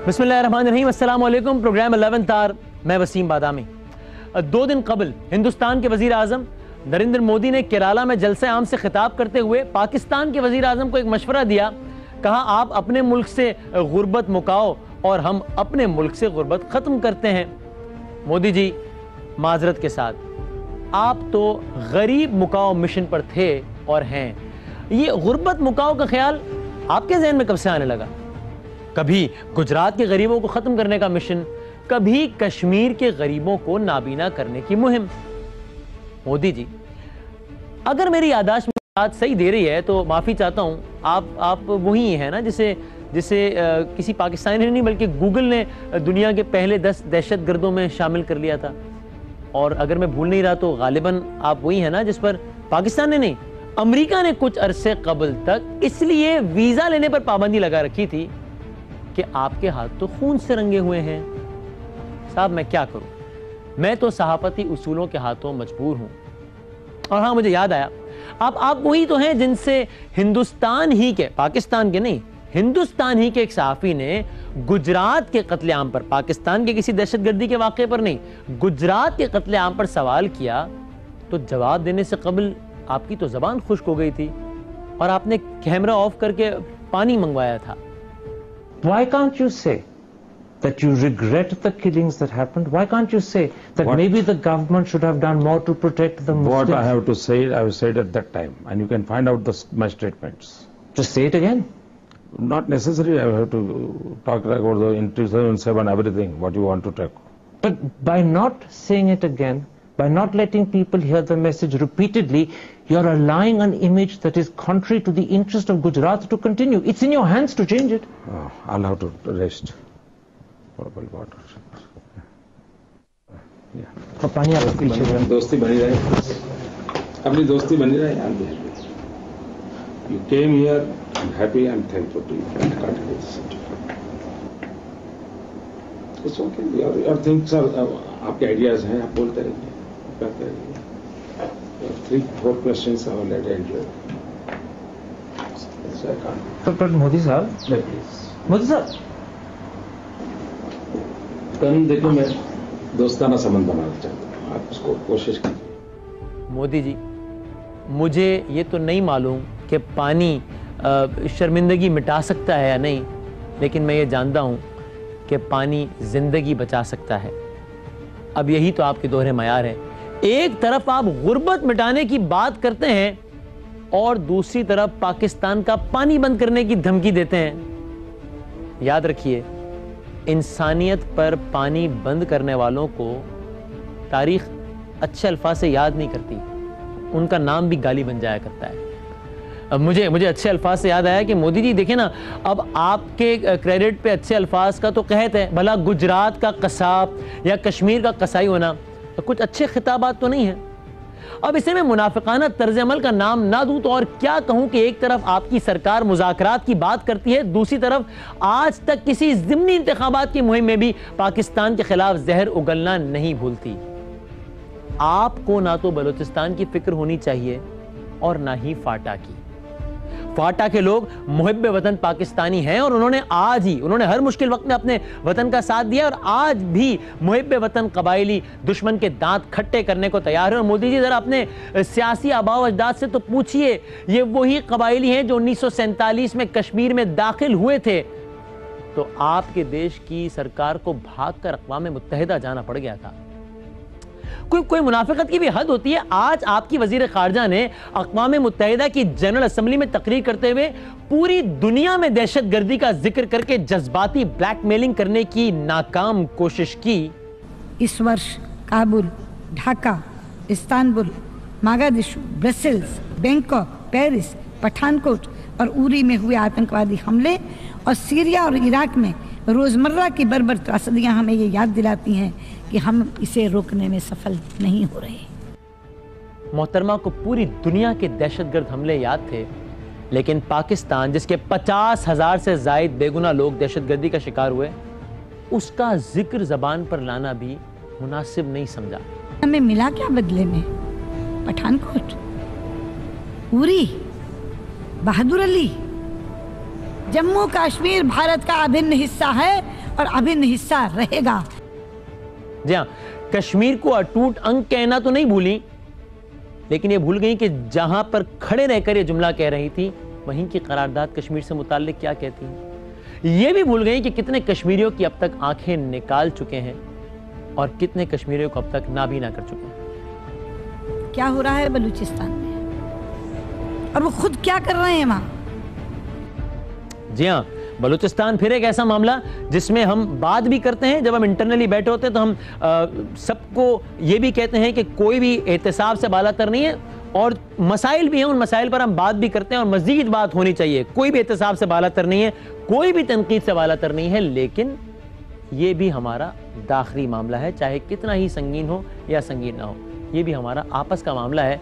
बिस्मिल्लाहिर्रहमानिर्रहीम, अस्सलाम वालेकुम। प्रोग्राम 11th आवर, मैं वसीम बादामी। 2 दिन कबल हिंदुस्तान के वजीर आजम नरेंद्र मोदी ने केरला में जलसे आम से खिताब करते हुए पाकिस्तान के वजीर आजम को एक मशवरा दिया। कहा, आप अपने मुल्क से गुर्बत मुकाओ और हम अपने मुल्क से गुर्बत ख़त्म करते हैं। मोदी जी, माजरत के साथ, आप तो गरीब मुकाओ मिशन पर थे और हैं। ये गुर्बत मुकाओ का ख्याल आपके जहन में कब से आने लगा? कभी गुजरात के गरीबों को ख़त्म करने का मिशन, कभी कश्मीर के गरीबों को नाबीना करने की मुहिम। मोदी जी, अगर मेरी याददाश्त बात सही दे रही है तो माफ़ी चाहता हूँ, आप वही हैं ना जिसे किसी पाकिस्तानी ने नहीं बल्कि गूगल ने दुनिया के पहले 10 दहशतगर्दों में शामिल कर लिया था। और अगर मैं भूल नहीं रहा तो गालिबन आप वही हैं ना जिस पर पाकिस्तान ने नहीं, अमेरिका ने कुछ अरसे कबल तक इसलिए वीज़ा लेने पर पाबंदी लगा रखी थी कि आपके हाथ तो खून से रंगे हुए हैं। साहब, मैं क्या करूं, मैं तो सहाफती उसूलों के हाथों मजबूर हूं। और हाँ, मुझे याद आया, आप वही तो हैं जिनसे हिंदुस्तान ही के, पाकिस्तान के नहीं, हिंदुस्तान ही के एक सहाफी ने गुजरात के कत्लेआम पर, पाकिस्तान के किसी दहशतगर्दी के वाक़े पर नहीं, गुजरात के कत्लेआम पर सवाल किया तो जवाब देने से कबल आपकी तो जबान खुश्क हो गई थी और आपने कैमरा ऑफ करके पानी मंगवाया था। Why can't you say that you regret the killings that happened? Why can't you say that maybe the government should have done more to protect the Muslims? What I have to say, I have said at that time, and you can find out my statements. Just say it again. Not necessary. I have to talk about the in 2007 everything. What you want to talk? But by not saying it again, by not letting people hear the message repeatedly, you're allowing an image that is contrary to the interest of Gujarat to continue. It's in your hands to change it. Oh, I'll have to rest. Water. Yeah. पानी आपके पीछे दोस्ती बनी रहे, अपनी दोस्ती बनी रहे। You came here. I'm happy. I'm thankful to you. And continue this. It's okay. Your things are आपके ideas हैं, आप बोलते रहिए, करते रहिए। 3-4 questions I will let you. So I can't. But Modi साहब, Please. मोदी साहब, कल देखो, मैं दोस्ताना संबंध बनाना चाहता हूँ, आप उसको कोशिश कीजिए। मोदी जी, मुझे ये तो नहीं मालूम कि पानी शर्मिंदगी मिटा सकता है या नहीं, लेकिन मैं ये जानता हूँ कि पानी जिंदगी बचा सकता है। अब यही तो आपके दोहरे मयार है। एक तरफ आप गुर्बत मिटाने की बात करते हैं और दूसरी तरफ पाकिस्तान का पानी बंद करने की धमकी देते हैं। याद रखिए, इंसानियत पर पानी बंद करने वालों को तारीख अच्छे अल्फाज से याद नहीं करती, उनका नाम भी गाली बन जाया करता है। अब मुझे अच्छे अल्फाज से याद आया कि मोदी जी देखिए ना, अब आपके क्रेडिट पे अच्छे अल्फाज का तो कहत है, भला गुजरात का कसाब या कश्मीर का कसाई होना कुछ अच्छे खिताबात तो नहीं है। अब इसे मैं मुनाफिकाना तर्ज अमल का नाम ना दूं तो और क्या कहूं कि एक तरफ आपकी सरकार मुज़ाकरात की बात करती है, दूसरी तरफ आज तक किसी ज़िमनी इंतखाबात की मुहिम में भी पाकिस्तान के खिलाफ जहर उगलना नहीं भूलती। आपको ना तो बलूचिस्तान की फिक्र होनी चाहिए और ना ही फाटा की। फाटा के लोग मुहिब्बे वतन पाकिस्तानी हैं और उन्होंने हर मुश्किल वक्त में अपने वतन का साथ दिया और आज भी मुहिब्बे वतन कबायली दुश्मन के दांत खट्टे करने को तैयार है। और मोदी जी, जरा अपने सियासी आबाओ अजदाद से तो पूछिए, ये वही कबायली हैं जो 1947 में कश्मीर में दाखिल हुए थे तो आपके देश की सरकार को भागकर अक़वाम मुत्तहिदा जाना पड़ गया था। कोई मुनाफिकत की भी हद होती है। आज आपकी वजीर खारजा ने अक़वाम मुत्तहिदा की जनरल असेंबली में तकरीर करते हुए पूरी दुनिया में दहशतगर्दी का जिक्र करके जज्बाती ब्लैकमेलिंग करने की नाकाम कोशिश की। इस वर्ष Kabul, Dhaka, Istanbul, Mogadishu, Brussels, Bangkok, Paris, Pathankot और उरी में हुए आतंकवादी हमले और सीरिया और इराक में रोजमर्रा की बर्बर त्रासदियां हमें ये याद दिलाती हैं कि हम इसे रोकने में सफल नहीं हो रहे। मोहतरमा को पूरी दुनिया के दहशतगर्द हमले याद थे, लेकिन पाकिस्तान जिसके 50,000 से जायद बेगुनाह लोग दहशतगर्दी का शिकार हुए, उसका जिक्र जबान पर लाना भी मुनासिब नहीं समझा। हमें मिला क्या बदले में? पठानकोट, उरी, बहादुर अली, जम्मू कश्मीर भारत का अभिन्न हिस्सा है और अभिन्न हिस्सा रहेगा। जी हाँ, कश्मीर को अटूट अंग कहना तो नहीं भूली, लेकिन ये भूल गई कि जहां पर खड़े रहकर ये जुमला कह रही थी वहीं की करारदाद कश्मीर से मुताल्लिक क्या कहती है। ये भी भूल गई कि कितने कश्मीरियों की अब तक आंखें निकाल चुके हैं और कितने कश्मीरियों को अब तक नाबीना कर चुके हैं। क्या हो रहा है बलूचिस्तान में और वो खुद क्या कर रहे हैं वहां। जी हाँ, बलूचिस्तान फिर एक ऐसा मामला जिसमें हम बात भी करते हैं, जब हम इंटरनली बैठे होते हैं तो हम सबको ये भी कहते हैं कि कोई भी एहतसाब से बालातर नहीं है, और मसाइल भी हैं, उन मसाइल पर हम बात भी करते हैं और मजीद बात होनी चाहिए। कोई भी एहतसाब से बालातर नहीं है, कोई भी तनकीद से बालातर नहीं है, लेकिन ये भी हमारा दाखिली मामला है, चाहे कितना ही संगीन हो या संगीन ना हो, ये भी हमारा आपस का मामला है।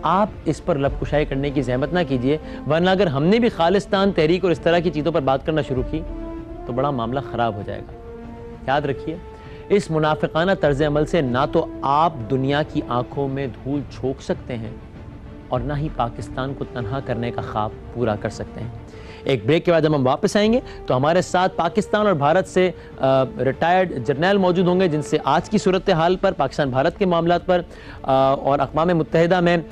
आप इस पर लबकुशाई करने की जहमत ना कीजिए, वरना अगर हमने भी खालिस्तान तहरीक और इस तरह की चीज़ों पर बात करना शुरू की तो बड़ा मामला ख़राब हो जाएगा। याद रखिए, इस मुनाफिकाना तर्ज अमल से ना तो आप दुनिया की आंखों में धूल झोंक सकते हैं और ना ही पाकिस्तान को तनहा करने का ख्वाब पूरा कर सकते हैं। एक ब्रेक के बाद जब हम वापस आएंगे तो हमारे साथ पाकिस्तान और भारत से रिटायर्ड जर्नल मौजूद होंगे, जिनसे आज की सूरत हाल पर, पाकिस्तान भारत के मामलात पर और अक़वाम मुत्तहिदा में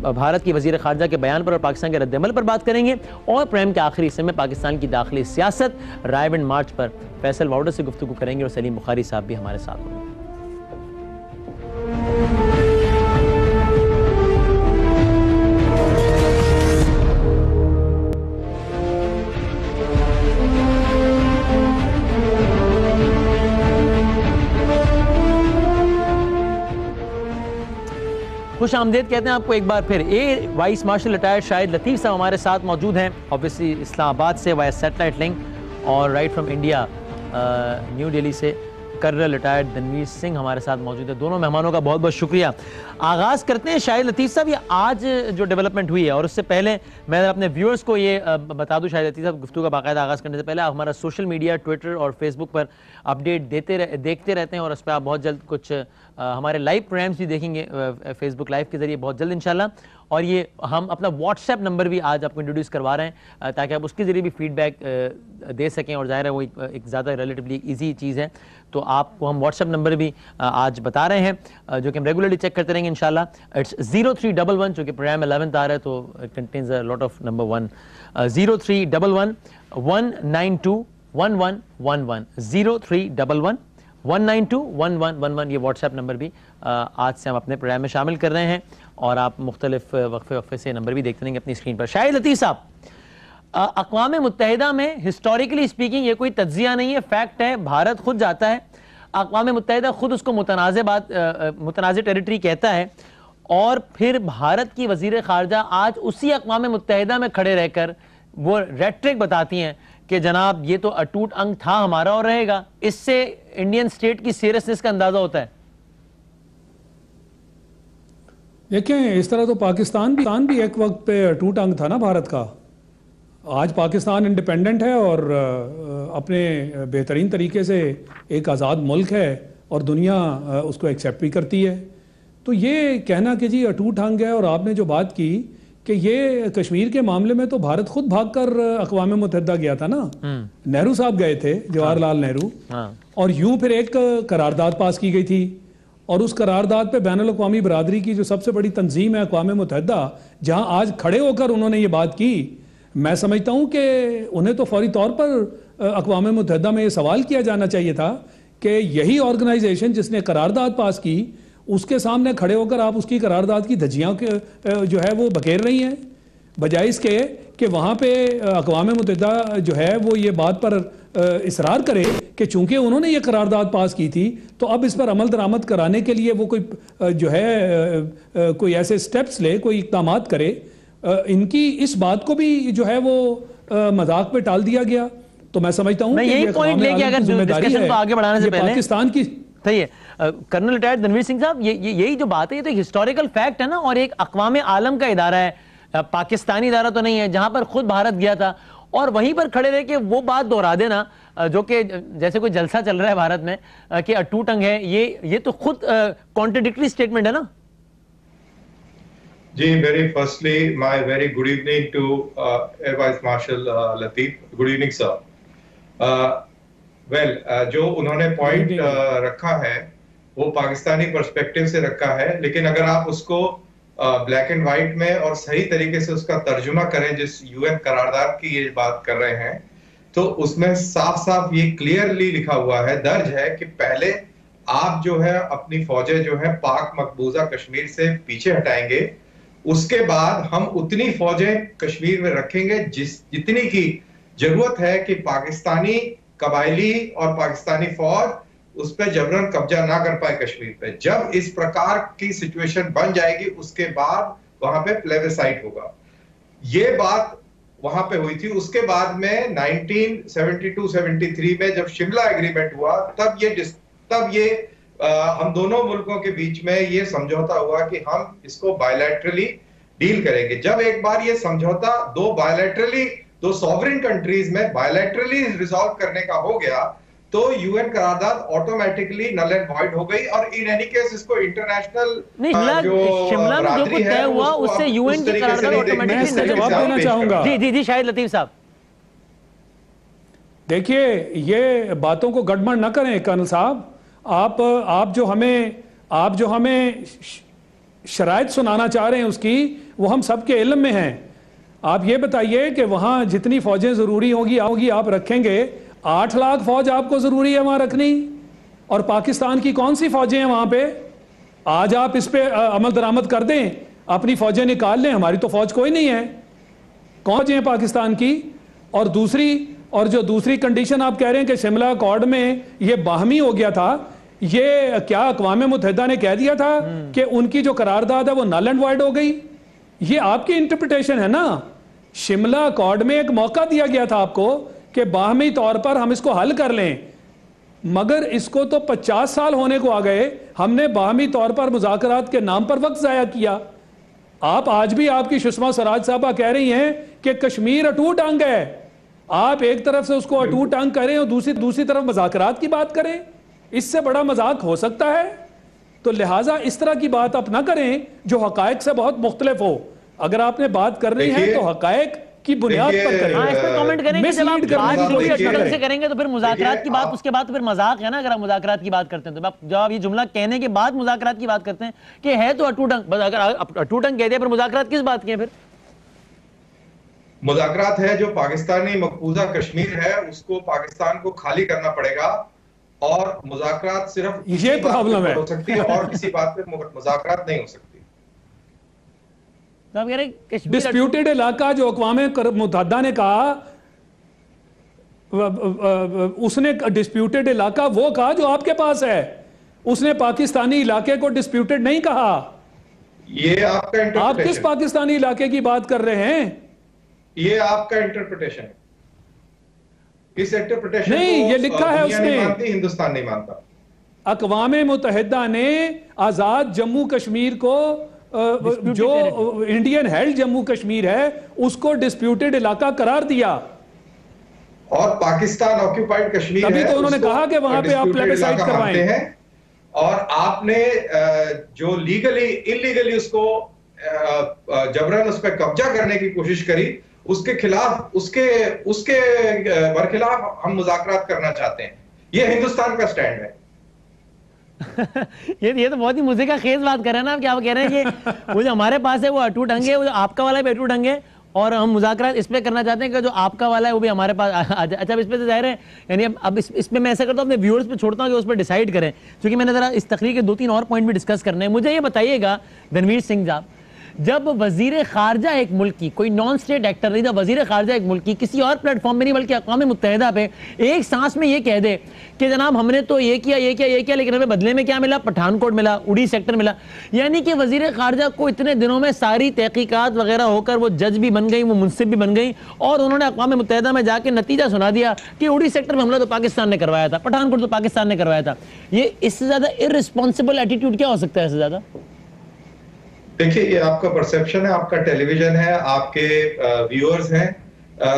भारत की वज़ीर ख़ारजा के बयान पर और पाकिस्तान के रद्द-ए-अमल पर बात करेंगे। और प्रोग्राम के आखिरी हिस्से में पाकिस्तान की दाखिली सियासत, रायबंद मार्च पर फैसल वाउडर से गुफ्तगू करेंगे और सलीम बुखारी साहब भी हमारे साथ होंगे। खुश आमदेद कहते हैं आपको एक बार फिर। ए वाइस मार्शल रिटायर्ड शाहिद लतीफ़ साहब हमारे साथ मौजूद हैं, ऑब्वियसली इस्लामाबाद से वाया सैटेलाइट लिंक, और right from India new Delhi से कर्नल रिटायर्ड धनवीर सिंह हमारे साथ मौजूद है। दोनों मेहमानों का बहुत बहुत शुक्रिया। आगाज़ करते हैं शाहिद लतीफ़ साहब, ये आज जो डेवलपमेंट हुई है, और उससे पहले मैं अपने व्यूअर्स को ये बता दूं, शाहिद लतीफ़ साहब, गुफ्तगू का बाकायदा आगाज़ करने से पहले आप हमारा सोशल मीडिया, ट्विटर और फेसबुक पर अपडेट देखते रहते हैं, और उस पर आप बहुत जल्द कुछ हमारे लाइव प्रोग्राम्स भी देखेंगे फेसबुक लाइव के जरिए बहुत जल्द इंशाल्लाह। और ये हम अपना व्हाट्सएप नंबर भी आज आपको इंट्रोड्यूस करवा रहे हैं ताकि आप उसके जरिए भी फीडबैक दे सकें, और ज़ाहिर है वो एक ज़्यादा रिलेटिवली ईजी चीज़ है, तो आपको हम व्हाट्सएप नंबर भी आज बता रहे हैं जो कि हम रेगुलरली चेक करते रहेंगे इंशाल्लाह। इट्स 0311, जो कि प्रोग्राम 11th आ रहा है तो it contains a lot of number 1, 0311 192 1111, 0311 192 1111, ये व्हाट्सएप नंबर भी आज से हम अपने प्रोग्राम में शामिल कर रहे हैं, और आप मुख्तलिफ वक्फे से नंबर भी देखते रहेंगे अपनी स्क्रीन पर। शाहिद लतीफ़ साहब, अक़वाम मुत्तहिदा में हिस्टोरिकली स्पीकिंग ये कोई तज्ज़िया नहीं है, फैक्ट है, भारत खुद जाता है, अक़वाम मुत्तहिदा खुद उसको मुतनाज़ टेरिटरी कहता है, और फिर भारत की वज़ीर ख़ारजा आज उसी अक़वाम मुत्तहिदा में खड़े रहकर वो रेट्रिक बताती हैं कि जनाब ये तो अटूट अंग था हमारा और रहेगा। इससे इंडियन स्टेट की सीरियसनेस का अंदाजा होता है। देखें, इस तरह तो पाकिस्तान भी एक वक्त पे अटूट अंग था ना भारत का। आज पाकिस्तान इंडिपेंडेंट है और अपने बेहतरीन तरीके से एक आज़ाद मुल्क है और दुनिया उसको एक्सेप्ट भी करती है। तो ये कहना कि जी अटूट अंग है, और आपने जो बात की कि ये कश्मीर के मामले में तो भारत खुद भागकर अक़वाम मुत्तहिदा गया था ना, नेहरू साहब गए थे, जवाहरलाल नेहरू, और यूं फिर एक करारदाद पास की गई थी, और उस करारदाद पे बैनुल अक़वामी बरादरी की जो सबसे बड़ी तंजीम है अक़वाम मुत्तहिदा, जहां आज खड़े होकर उन्होंने ये बात की, मैं समझता हूं कि उन्हें तो फौरी तौर पर अक़वाम मुत्तहिदा में ये सवाल किया जाना चाहिए था कि यही ऑर्गेनाइजेशन जिसने करारदाद पास की, उसके सामने खड़े होकर आप उसकी करारदाद की धज्जियां जो है वो बखेर रही हैं, बजाय इसके कि वहाँ पे अक़वाम मुत्तहिदा जो है वो ये बात पर इसरार करे कि चूंकि उन्होंने ये करारदाद पास की थी तो अब इस पर अमल दरामद कराने के लिए वो कोई जो है कोई ऐसे स्टेप्स ले, कोई इक़दामात करे। इनकी इस बात को भी जो है वो मजाक पे टाल दिया गया। तो मैं समझता हूँ यही पॉइंट लेके अगर डिस्कशन को आगे बढ़ाने से पहले पाकिस्तान की सही है कर्नल रिटायर्ड धनवीर सिंह साहब, यही जो बात है ये तो एक हिस्टोरिकल फैक्ट है ना, और एक अक़वाम आलम का इदारा है, पाकिस्तानी इदारा तो नहीं है, जहां पर खुद भारत गया था, और वहीं पर खड़े रह के वो बात दोहरा देना जो कि जैसे कोई जलसा चल रहा है भारत में कि अटूट अंग है, ये तो खुद कॉन्ट्रडिक्टरी स्टेटमेंट है ना। जी, very firstly, my very good evening to Air Vice Marshal Lateef. Good evening, sir. Well जो उन्होंने पॉइंट रखा है वो पाकिस्तानी पर्सपेक्टिव से रखा है, लेकिन अगर आप उसको ब्लैक एंड व्हाइट में और सही तरीके से उसका तर्जुमा करें जिस यूएन करारदाद की ये बात कर रहे हैं, तो उसमें साफ साफ ये क्लियरली लिखा हुआ है, दर्ज है कि पहले आप जो है अपनी फौजें जो है पाक मकबूजा कश्मीर से पीछे हटाएंगे, उसके बाद हम उतनी फौजें कश्मीर में रखेंगे जितनी की जरूरत है कि पाकिस्तानी कबायली और पाकिस्तानी फौज उस पर जबरन कब्जा ना कर पाए कश्मीर पे। जब इस प्रकार की सिचुएशन बन जाएगी उसके बाद वहां पे प्लेबिसाइट होगा। ये बात वहां पे हुई थी। उसके बाद में 1972-73 में जब शिमला एग्रीमेंट हुआ तब ये हम दोनों मुल्कों के बीच में ये समझौता हुआ कि हम इसको बायलैटरली डील करेंगे। जब एक बार ये समझौता दो सॉवरेन कंट्रीज में बायलैटरली रिजॉल्व करने का हो गया तो यूएन करारदाद ऑटोमेटिकली नल एंड वॉइड हो गई और इन एनी केस इसको इंटरनेशनल शिमला में जो कुछ तय हुआ उससे यूएन की करारदाद ऑटोमेटिकली जवाब देना चाहूंगा। जी शाहिद लतीफ साहब। देखिए, ये बातों को गड़बड़ न करें कर्नल साहब। आप जो हमें शराइत सुनाना चाह रहे हैं उसकी, वो हम सबके इल्म में हैं। आप ये बताइए कि वहां जितनी फौजें जरूरी होगी आप रखेंगे। 8 लाख फौज आपको जरूरी है वहां रखनी, और पाकिस्तान की कौन सी फौजें हैं वहां पे? आज आप इस पे अमल दरामद कर दें, अपनी फौजें निकाल लें। हमारी तो फौज कोई नहीं है, कौन है पाकिस्तान की? और जो दूसरी कंडीशन आप कह रहे हैं कि शिमला अकॉर्ड में ये बाहमी हो गया था, ये क्या अक़वाम मुत्तहिदा ने कह दिया था कि उनकी जो करारदाद है वो नल एंड वॉइड हो गई? ये आपकी इंटरप्रिटेशन है ना। शिमला अकॉर्ड में एक मौका दिया गया था आपको कि बाहमी तौर पर हम इसको हल कर लें, मगर इसको तो 50 साल होने को आ गए। हमने बाहमी तौर पर मुज़ाकरात के नाम पर वक्त ज़ाया किया। आप आज भी आपकी सुषमा स्वराज साहबा कह रही हैं कि कश्मीर अटूट अंग है। आप एक तरफ से उसको अटूट अंग करें और दूसरी तरफ मुज़ाकरात की बात करें। इससे बड़ा मजाक हो सकता है? तो लिहाजा इस तरह की बात आप ना करें जो हकायक से बहुत मुख्तलिफ हो। अगर आपने बात करनी है तो हकायक की बुनियाद पर करें। इस पर कमेंट करेंगे। जब आप बात से करेंगे तो फिर मुज़ाकरात की बात, उसके बाद तो फिर मजाक है ना। अगर आप मुज़ाकरात की बात करते हैं तो जब आप ये जुमला कहने के बाद मुज़ाकरात की बात करते हैं कि है तो अटूट अंग, बस अगर अटूट अंग कह दिया फिर मुज़ाकरात किस बात की है? फिर मुज़ाकरात है जो पाकिस्तानी मकबूजा कश्मीर है उसको पाकिस्तान को खाली करना पड़ेगा, और मुज़ाकरात सिर्फ ये प्रॉब्लम है हो सकती है और किसी बात पे मुज़ाकरात नहीं हो सकती। तो आप कह रहे डिस्प्यूटेड इलाका जो अक़वाम मुत्तहिदा ने कहा, उसने डिस्प्यूटेड इलाका वो कहा जो आपके पास है। उसने पाकिस्तानी इलाके को डिस्प्यूटेड नहीं कहा। ये आपका इंटरप्रिटेशन। आप किस पाकिस्तानी इलाके की बात कर रहे हैं? ये आपका इंटरप्रिटेशन है। इस इंटरप्रिटेशन नहीं, ये लिखा है उसने, हिंदुस्तान नहीं मानता। अक़वाम मुत्तहिदा ने आजाद जम्मू कश्मीर को, जो इंडियन हेल्ड जम्मू कश्मीर है, उसको डिस्प्यूटेड इलाका करार दिया। और पाकिस्तान ऑक्यूपाइड कश्मीर तभी तो उन्होंने कहा कि वहां पे आप प्लेबिसाइट करवाएं हैं। और आपने जो इलीगली उसको जबरन उस पर कब्जा करने की कोशिश करी, उसके खिलाफ उसके बरखिलाफ हम मुज़ाकरात करना चाहते हैं। ये हिंदुस्तान का स्टैंड है। ये तो बहुत ही मुझे का खेज बात कर रहे हैं ना आप। क्या कह रहे हैं कि वो जो हमारे पास है वो अटूट अंग है, वो जो आपका वाला भी अटूट अंग है, और हम मुज़ाकरात इस पे करना चाहते हैं कि जो आपका वाला है वो भी हमारे पास अच्छा। अब इस पे तो जाहिर है, यानी अब इस पे मैं ऐसा करता हूँ अपने व्यूअर्स पे छोड़ता हूँ कि उस पर डिसाइड करें, क्योंकि मैंने जरा इस तकरीर के 2-3 और पॉइंट भी डिस्कस करने हैं। मुझे ये बताइएगा रणवीर सिंह साहब, जब वजीर खारजा एक मुल्क की, कोई नॉन स्टेट एक्टर नहीं था, वजीर खारजा एक मुल्क की किसी और प्लेटफॉर्म में नहीं बल्कि अक़वाम मुत्तहिदा पे एक सांस में ये कह दे कि जनाब हमने तो ये किया लेकिन हमें बदले में क्या मिला? पठानकोट मिला, उड़ी सेक्टर मिला। यानी कि वजीर खारजा को इतने दिनों में सारी तहकीकात वगैरह होकर वो जज भी बन गई, वो मुंसिफ भी बन गई, और उन्होंने अक़वाम मुत्तहिदा में जाके नतीजा सुना दिया कि उड़ी सेक्टर में हमला तो पाकिस्तान ने करवाया था, पठानकोट तो पाकिस्तान ने करवाया था। ये इससे ज्यादा इर्रिस्पॉन्सिबल एटीट्यूड क्या हो सकता है? इससे ज्यादा देखिए, ये आपका परसेप्शन है, आपका टेलीविजन है, आपके व्यूअर्स हैं।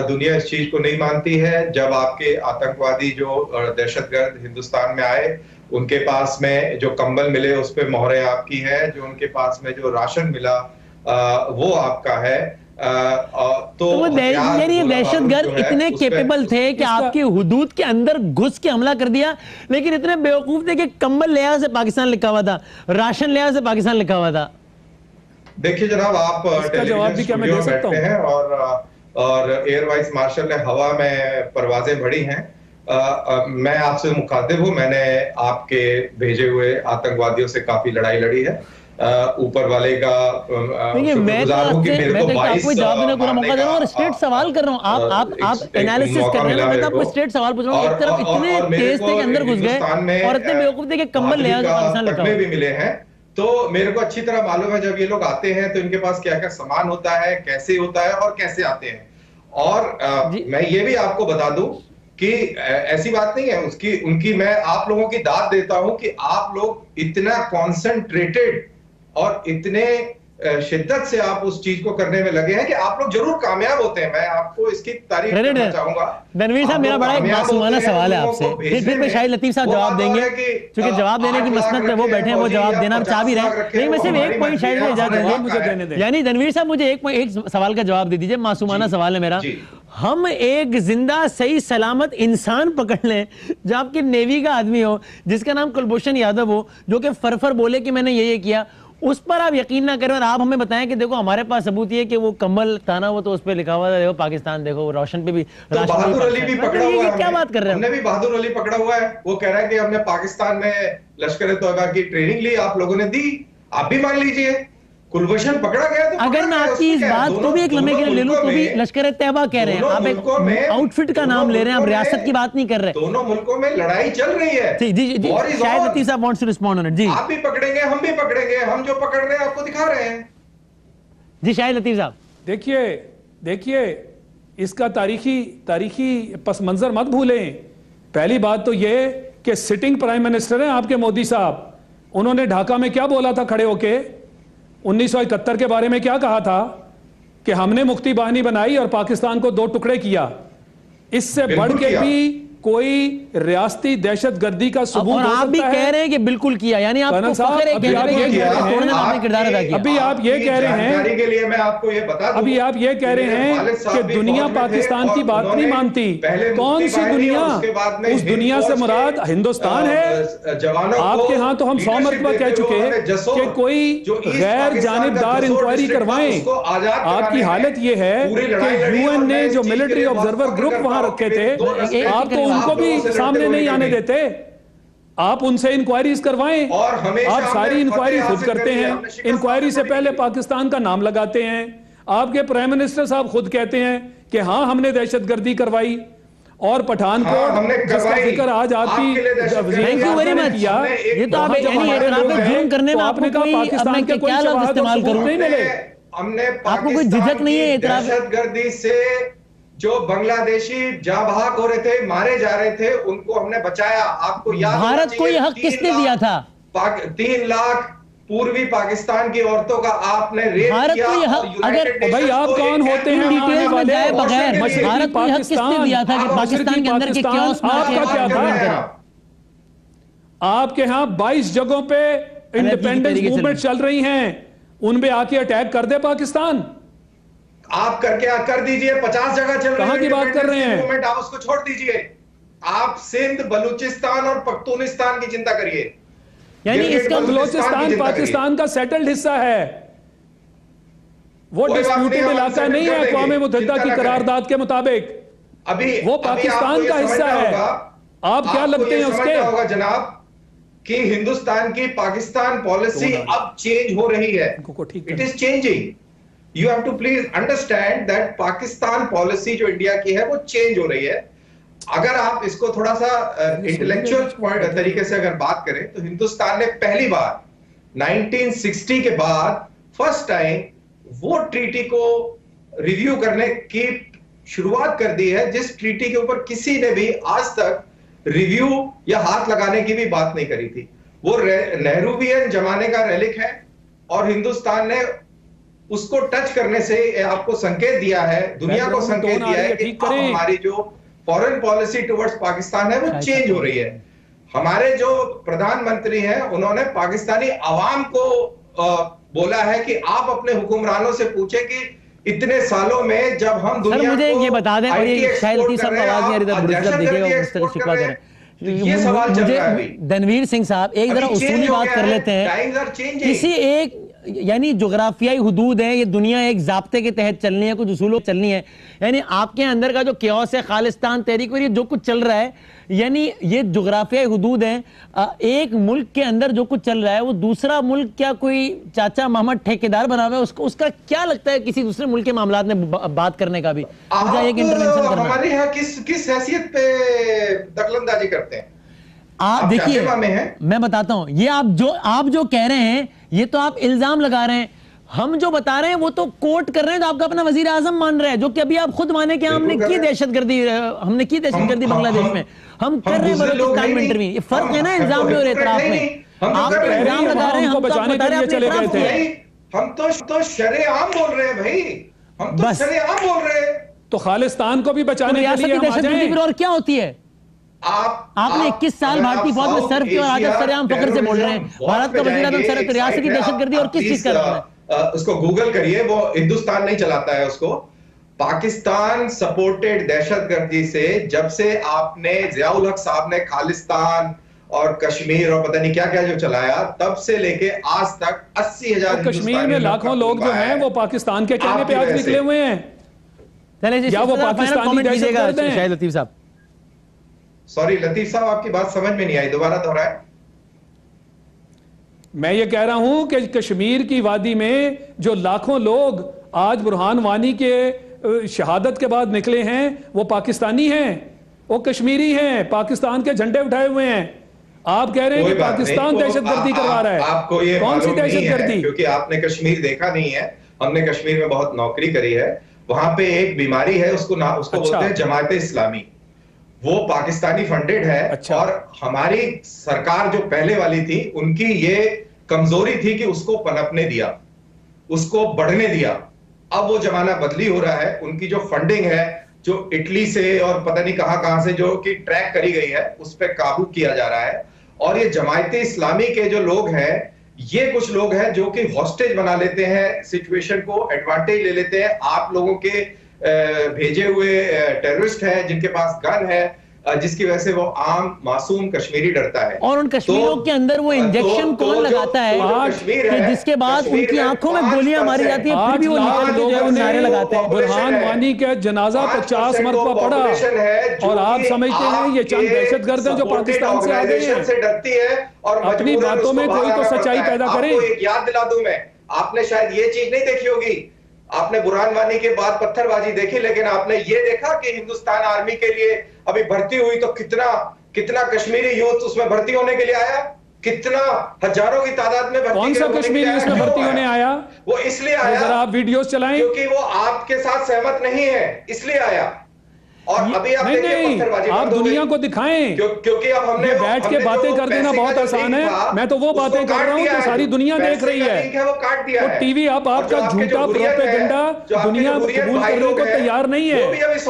दुनिया इस चीज को नहीं मानती है। जब आपके आतंकवादी जो दहशतगर्द हिंदुस्तान में आए, उनके पास में जो कंबल मिले उस पे मोहरें आपकी है, जो उनके पास में जो राशन मिला वो आपका है। तो यानी दहशतगर्द इतने केपेबल थे कि आपके हुदूद के अंदर घुस के हमला कर दिया, लेकिन इतने बेवकूफ थे कि कंबल लिहाज से पाकिस्तान लिखा हुआ था, राशन लिहाज से पाकिस्तान लिखा हुआ था। देखिए जनाब, आप टेलीविजन स्टूडियो में बैठे हैं और एयर वाइस मार्शल ने हवा में परवाजें भरी हैं। मैं आपसे मुखातिब हूं, मैंने आपके भेजे हुए आतंकवादियों से काफी लड़ाई लड़ी है। ऊपर वाले का शुक्रगुजार हूं कि मेरे को 22 जवाब देने का मौका दे रहा हूं और स्ट्रेट सवाल कर रहा हूं। आप एनालिसिस कर रहे हैं, मैं तो आपको स्ट्रेट सवाल पूछ रहा हूं। एक तरफ इतने तेज थे कि अंदर घुस गए और इतने बेवकूफ थे कि कंबल लिहाज से पाकिस्तान लिखा हुआ भी मिले हैं। तो मेरे को अच्छी तरह मालूम है जब ये लोग आते हैं तो इनके पास क्या क्या सामान होता है, कैसे होता है और कैसे आते हैं। और मैं ये भी आपको बता दूं कि ऐसी बात नहीं है उनकी मैं आप लोगों की दाद देता हूं कि आप लोग इतना कॉन्सेंट्रेटेड और इतने शिद्दत से आप उस चीज को करने में लगे हैं कि आप लोग जरूर कामयाब होते हैं। मैं आपको इसकी तारीफ करना चाहूंगा। धनवीर साहब, मेरा बड़ा एक मासूमाना सवाल है आपसे, फिर मैं शाहिद लतीफ साहब जवाब देंगे, क्योंकि जवाब देने की मसनत में वो बैठे हैं, वो जवाब देना चाह भी रहे हैं। लेकिन मैं सिर्फ एक पॉइंट शाहिद इजाजत देंगे मुझे देने दें। यानी धनवीर साहब मुझे एक सवाल का जवाब दे दीजिए, मासूमाना सवाल है मेरा। हम एक जिंदा सही सलामत इंसान पकड़ लें जो आपकी नेवी का आदमी हो, जिसका नाम कुलभूषण यादव हो, जो कि फरफर बोले कि मैंने ये किया, उस पर आप यकीन ना करें और आप हमें बताएं कि देखो हमारे पास सबूत ये कि वो कम्बल था ना, वो तो उस पे लिखा हुआ था, देखो पाकिस्तान, देखो रोशन पे भी, तो बहादुर अली भी पकड़ा हुआ है। क्या बात कर रहे हैं? हमने भी बहादुर अली पकड़ा हुआ है। वो कह रहा है कि हमने पाकिस्तान में लश्कर तौबा की ट्रेनिंग ली, आप लोगों ने दी, आप भी मान लीजिए। कुलभूषण पकड़ा गया तो अगर मैं आपकी इस बात को भी एक लम्हे के लिए ले लूं तो भी लश्कर तैयबा कह रहे हैं, आप एक आउटफिट का नाम ले रहे हैं, आप रियासत की बात नहीं कर रहे। दोनों मुल्कों में लड़ाई चल रही है। जी जी जी, शायद Latif sahab wants to respond on it. जी, आप भी पकड़ेंगे, हम भी पकड़ेंगे, हम जो पकड़ रहे हैं आपको दिखा रहे हैं। जी शायद लतीफ साहब, देखिए इसका तारीखी पस मंजर मत भूलें। पहली बात तो ये कि सिटिंग प्राइम मिनिस्टर हैं आपके मोदी साहब, उन्होंने ढाका में क्या बोला था खड़े होके, 1971 के बारे में क्या कहा था कि हमने मुक्ति बाहिनी बनाई और पाकिस्तान को 2 टुकड़े किया। इससे बढ़ के भी कोई रियासती दहशतगर्दी का सबूत और आप भी कह रहे हैं कि बिल्कुल किया, यानी आपको फख्र है कि आपने किरदार अदा किया। अभी आप ये कह रहे हैं के लिए मैं आपको ये बता दूं, अभी आप ये कह रहे हैं कि दुनिया पाकिस्तान की बात नहीं मानती। कौन सी दुनिया? उस दुनिया से मुराद हिंदुस्तान है। आपके यहाँ तो हम 100 मरतबा कह चुके हैं कि कोई गैर जानिबदार इंक्वायरी करवाएं। आपकी हालत ये है कि यूएन ने जो मिलिट्री ऑब्जर्वर ग्रुप वहां रखे थे, आप तो उनको भी सामने नहीं आने देते। आप उनसे इंक्वायरीज करवाएं। और आप सारी इंक्वायरी खुद करते हैं, इंक्वायरी से पहले पाकिस्तान का नाम लगाते हैं। आपके प्राइम मिनिस्टर साहब खुद कहते हैं कि हाँ हमने दहशतगर्दी करवाई और पठानकोट जिसका जिक्र आज आपकी थैंक यू वेरी मच। ये तो आप जूम करने में आपने कहा पाकिस्तान के क्या लफ्ज इस्तेमाल करूं नहीं मिले, हमने आपको कोई झिझक नहीं है इतराज? दहशतगर्दी से जो बांग्लादेशी जहां भाग हो रहे थे, मारे जा रहे थे, उनको हमने बचाया। आपको याद, भारत को यह हक किसने दिया था? 3 लाख पूर्वी पाकिस्तान की औरतों का आपने रेप किया। अगर भाई आप कौन होते हैं डिटेल्स में जाए बगैर भारत को हक किसने दिया था कि पाकिस्तान के अंदर के क्योस में आपका क्या था? आपके यहाँ 22 जगहों पे इंडिपेंडेंस मूवमेंट चल रही हैं, उनपे आके अटैक कर दे पाकिस्तान। आप कर दीजिए। 50 जगह चल रही है, कहां की बात कर रहे हैं? मूवमेंट आप उसको छोड़ दीजिए। आप सिंध, बलूचिस्तान और पख्तूनिस्तान की चिंता करिए। यानी इसका बलूचिस्तान पाकिस्तान का सेटल्ड हिस्सा है, वो डिस्प्यूटेड इलाका नहीं है अक़वाम मुत्तहिदा की करारदाद के मुताबिक। अभी वो पाकिस्तान का हिस्सा है। आप क्या लगते हैं उसके? होगा जनाब कि हिंदुस्तान की पाकिस्तान पॉलिसी अब चेंज हो रही है। It is changing. You have to please understand that Pakistan policy जो इंडिया की है वो चेंज हो रही है। अगर आप इसको थोड़ा सा इंटेलेक्चुअल तरीके से अगर बात करें तो हिंदुस्तान ने पहली बार 1960 के बाद फर्स्ट टाइम वो ट्रीटी को रिव्यू करने की शुरुआत कर दी है जिस ट्रीटी के ऊपर किसी ने भी आज तक रिव्यू या हाथ लगाने की भी बात नहीं करी थी। वो नेहरूवियन जमाने का रेलिक है और हिंदुस्तान ने उसको टच करने से आपको संकेत दिया है, दुनिया को संकेत दिया है कि अब हमारी जो फॉरेन पॉलिसी टुवर्ड्स पाकिस्तान है वो चेंज हो रही है। हमारे जो प्रधानमंत्री हैं उन्होंने पाकिस्तानी अवाम को बोला है कि आप अपने हुक्मरानों से पूछे कि इतने सालों में जब हम सर दुनिया मुझे को ये बता दें, और IT ये शायद export लतीफ साहब कर का रहे हैं, आवाज नहीं आ रही था, आप बुरुज साहब दहशतगर्दी देखिएगा उस तरह export शिकवा कर रहे करें। हैं। ये सवाल चल रहा है अभी। धनवीर सिंह साहब एक जरा अभी change उसूली हो बात गया कर है, लेते हैं। times are changing। किसी एक यानी जोग्राफियाई हुदूद है, ये दुनिया एक जाब्ते के तहत चलनी है, कुछ उसूलों चलनी है। यानी आपके अंदर का जो क्योस है, खालिस्तान तहरीक और ये जो कुछ चल रहा है, यानी ये जोग्राफियाई हुदूद है। एक मुल्क के अंदर जो कुछ चल रहा है वो दूसरा मुल्क क्या कोई चाचा मोहम्मद ठेकेदार बना हुआ है, उसको उसका क्या लगता है किसी दूसरे मुल्क के मामलात में बात करने का भी एक इंटरवेंशन करना। हमारे यहाँ किस हैसियत पे दखलंदाजी करते हैं? आप देखिए, मैं बताता हूं, ये आप जो कह रहे हैं ये तो आप इल्जाम लगा रहे हैं। हम जो बता रहे हैं वो तो कोर्ट कर रहे हैं, तो आपका अपना वजीर आजम मान रहे हैं, जो कि अभी आप खुद माने कि हमने की दहशतगर्दी बांग्लादेश में, हम कर रहे हैं बलूचिस्तान में इंटरव्यू। ये फर्क है ना इल्जाम में और एतराफ में। आप तो इल्जाम लगा रहे हैं, हम बचाने के लिए चले गए थे। हम तो शरेआम बोल रहे हैं भाई, हम तो शरेआम बोल रहे हैं। तो खालिस्तान को भी बचाने के लिए दहशतगर्दी फिर और क्या होती है? आपने 21 साल भारतीय फौज में सर्व किया और आज आप सरेआम फख्र से बोल रहे हैं भारत का वजीर आज़म सर रियासती दहशतगर्दी और किस चीज का नाम है? उसको गूगल करिए, वो हिंदुस्तान नहीं चलाता है उसको। पाकिस्तान सपोर्टेड दहशतगर्दी से जब से आपने जियाउल हक साहब ने खालिस्तान और कश्मीर और पता नहीं क्या क्या जो चलाया, तब से लेके आज तक 80,000 कश्मीर में लाखों लोग जो हैं वो पाकिस्तान के कहने पे आज निकले हुए हैं। क्या वो पाकिस्तानी दहशतगर्द हैं? शायद लतीफ साहब, सॉरी लतीफ साहब, आपकी बात समझ में नहीं आई, दोबारा दोहराएं। मैं ये कह रहा हूं कि कश्मीर की वादी में जो लाखों लोग आज बुरहान वानी के शहादत के बाद निकले हैं वो पाकिस्तानी हैं, वो कश्मीरी हैं, पाकिस्तान के झंडे उठाए हुए हैं। आप कह रहे हैं कि पाकिस्तान दहशतगर्दी करवा रहा है। आपको ये कौन सी दहशतगर्दी? क्योंकि आपने कश्मीर देखा नहीं है, हमने कश्मीर में बहुत नौकरी करी है। वहां पे एक बीमारी है, उसको बोलते हैं जमात इस्लामी। वो पाकिस्तानी फंडेड है। और हमारी सरकार जो पहले वाली थी उनकी ये कमजोरी थी कि उसको पनपने दिया, उसको बढ़ने दिया। अब वो जमाना बदली हो रहा है, उनकी जो फंडिंग है जो इटली से और पता नहीं कहां से जो कि ट्रैक करी गई है, उस पर काबू किया जा रहा है। और ये जमात इस्लामी के जो लोग हैं, ये कुछ लोग हैं जो कि हॉस्टेज बना लेते हैं, सिचुएशन को एडवांटेज ले लेते हैं। आप लोगों के भेजे हुए टेररिस्ट हैं जिनके पास गन है, जिसकी वजह से वो आम मासूम कश्मीरी डरता है। और उन कश्मीरियों के अंदर वो इंजेक्शन कौन लगाता है कि जिसके बाद उनकी आंखों में गोलियां मारी जाती हैं, फिर भी वो निकल के जो है नारे लगाते हैं। बुरहान वानी का जनाजा 50 मरतबा पड़ा और आप समझते हैं ये चंद दहशतगर्द हैं जो पाकिस्तान से आ गए हैं। डरती है और अपनी बातों में कोई तो सच्चाई पैदा करें। एक याद दिला दूं मैं, आपने शायद ये चीज नहीं देखी होगी, आपने बुरहान वानी के बाद पत्थरबाजी देखी, लेकिन आपने ये देखा कि हिंदुस्तान आर्मी के लिए अभी भर्ती हुई तो कितना कश्मीरी यूथ उसमें भर्ती होने के लिए आया, कितना हजारों की तादाद में भर्ती। कौन सा कश्मीरी उसमें भर्ती होने आया? वो इसलिए आया, जरा आप वीडियोस चलाएं, क्योंकि वो आपके साथ सहमत नहीं है, इसलिए आया। और अभी आप नहीं, आप दुनिया को दिखाएं, क्योंकि अब हमने बैठ के बातें कर देना बहुत आसान है। मैं तो वो बातें कर रहा हूँ जो सारी दुनिया देख रही है। वो काट दिया है। तो टीवी अब आपका झूठा प्रोपेगेंडा दुनिया कबूल करने को तैयार नहीं है।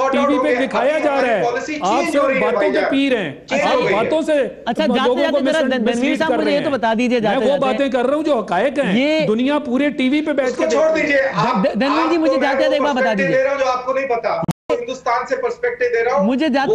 टीवी पे दिखाया जा रहा है, आप सिर्फ बातों के पीर हैं, आप बातों से लोगों को मिसलीड कर रहे हैं। तो बता दीजिए, मैं वो बातें कर रहा हूँ जो हकायक हैं। दुनिया पूरे टीवी पे बैठ के छोड़ दीजिए। धनवीर जी मुझे जाते एक बात बता दीजिए, जो आपको नहीं पता, हिंदुस्तान से पर्सपेक्टिव दे रहा हूं। मुझे जाते